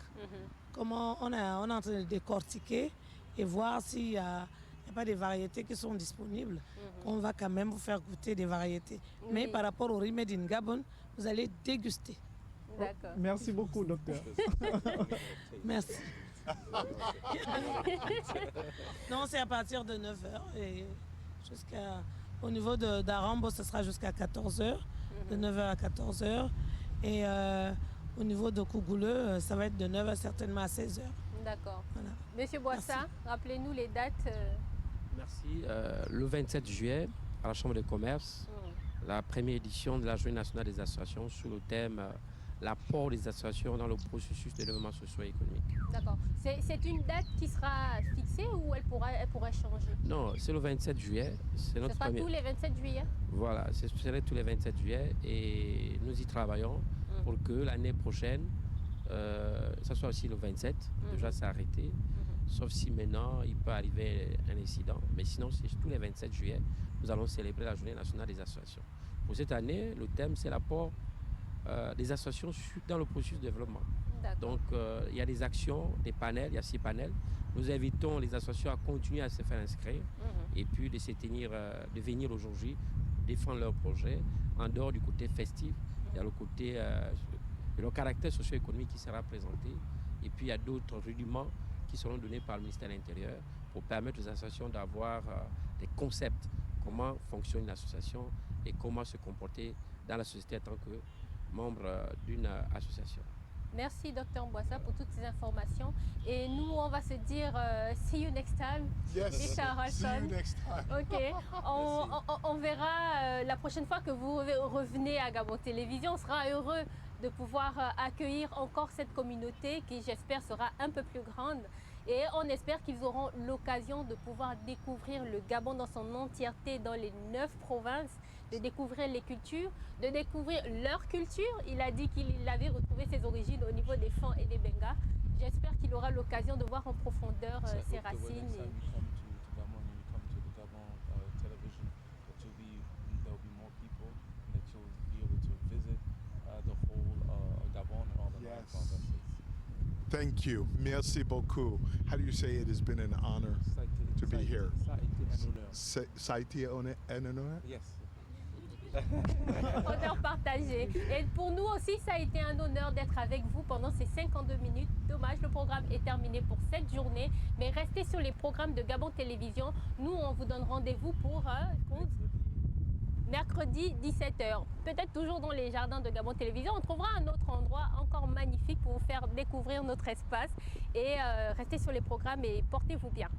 [SPEAKER 4] comment on est en train de décortiquer et voir s'il n'y a pas des variétés qui sont disponibles. On va quand même vous faire goûter des variétés. Mais
[SPEAKER 1] Oui.
[SPEAKER 4] par rapport au riz made in Gabon, vous allez déguster.
[SPEAKER 1] D'accord.
[SPEAKER 2] Merci beaucoup, docteur.
[SPEAKER 4] Merci. Non, c'est à partir de 9h et jusqu'à... Au niveau d'Arambo, ce sera jusqu'à 14h, de 9h à 14h. Et au niveau de Kougoulou, ça va être de 9h certainement à 16h.
[SPEAKER 1] D'accord.
[SPEAKER 4] Voilà.
[SPEAKER 1] Monsieur Boissa, rappelez-nous les dates.
[SPEAKER 7] Merci. Le 27 juillet, à la Chambre de commerce, la première édition de la Journée nationale des associations sous le thème l'apport des associations dans le processus de développement socio-économique.
[SPEAKER 1] D'accord. C'est une date qui sera fixée ou elle pourrait changer?
[SPEAKER 7] Non, c'est le 27 juillet. C'est
[SPEAKER 1] Ce
[SPEAKER 7] notre
[SPEAKER 1] sera
[SPEAKER 7] premier.
[SPEAKER 1] tous les 27 juillet?
[SPEAKER 7] Voilà, ce serait tous les 27 juillet et nous y travaillons pour que l'année prochaine, ça soit aussi le 27. Déjà, c'est arrêté. Sauf si maintenant, il peut arriver un incident. Mais sinon, c'est tous les 27 juillet, nous allons célébrer la Journée nationale des associations. Pour cette année, le thème, c'est l'apport des associations dans le processus de développement. Donc, il y a des actions, des panels, il y a 6 panels. Nous invitons les associations à continuer à se faire inscrire et puis de venir aujourd'hui défendre leurs projets. En dehors du côté festif, il y a le côté, le caractère socio-économique qui sera présenté. Et puis, il y a d'autres rudiments qui seront donnés par le ministère de l'Intérieur pour permettre aux associations d'avoir des concepts, comment fonctionne une association et comment se comporter dans la société en tant que membre d'une association.
[SPEAKER 1] Merci Dr Boissa pour toutes ces informations. Et nous, on va se dire see you next time.
[SPEAKER 6] Yes.
[SPEAKER 1] Mr. Harrison.
[SPEAKER 6] See you next time.
[SPEAKER 1] Ok, on verra la prochaine fois que vous revenez à Gabon Télévision. On sera heureux de pouvoir accueillir encore cette communauté qui, j'espère, sera un peu plus grande. Et on espère qu'ils auront l'occasion de pouvoir découvrir le Gabon dans son entièreté, dans les 9 provinces, de découvrir les cultures, de découvrir leur culture. Il a dit qu'il avait retrouvé ses origines au niveau des Fans et des Benga. J'espère qu'il aura l'occasion de voir en profondeur ses racines.
[SPEAKER 6] Thank you. Merci beaucoup. How do you say it has been an honor to be here? Ça a été un honneur.
[SPEAKER 3] Yes.
[SPEAKER 1] Honneur partagé. Et pour nous aussi, ça a été un honneur d'être avec vous pendant ces 52 minutes. Dommage, le programme est terminé pour cette journée. Mais restez sur les programmes de Gabon Télévision. Nous, on vous donne rendez-vous pour mercredi 17h. Peut-être toujours dans les jardins de Gabon Télévision. On trouvera un autre endroit encore magnifique pour vous faire découvrir notre espace. Et restez sur les programmes et portez-vous bien.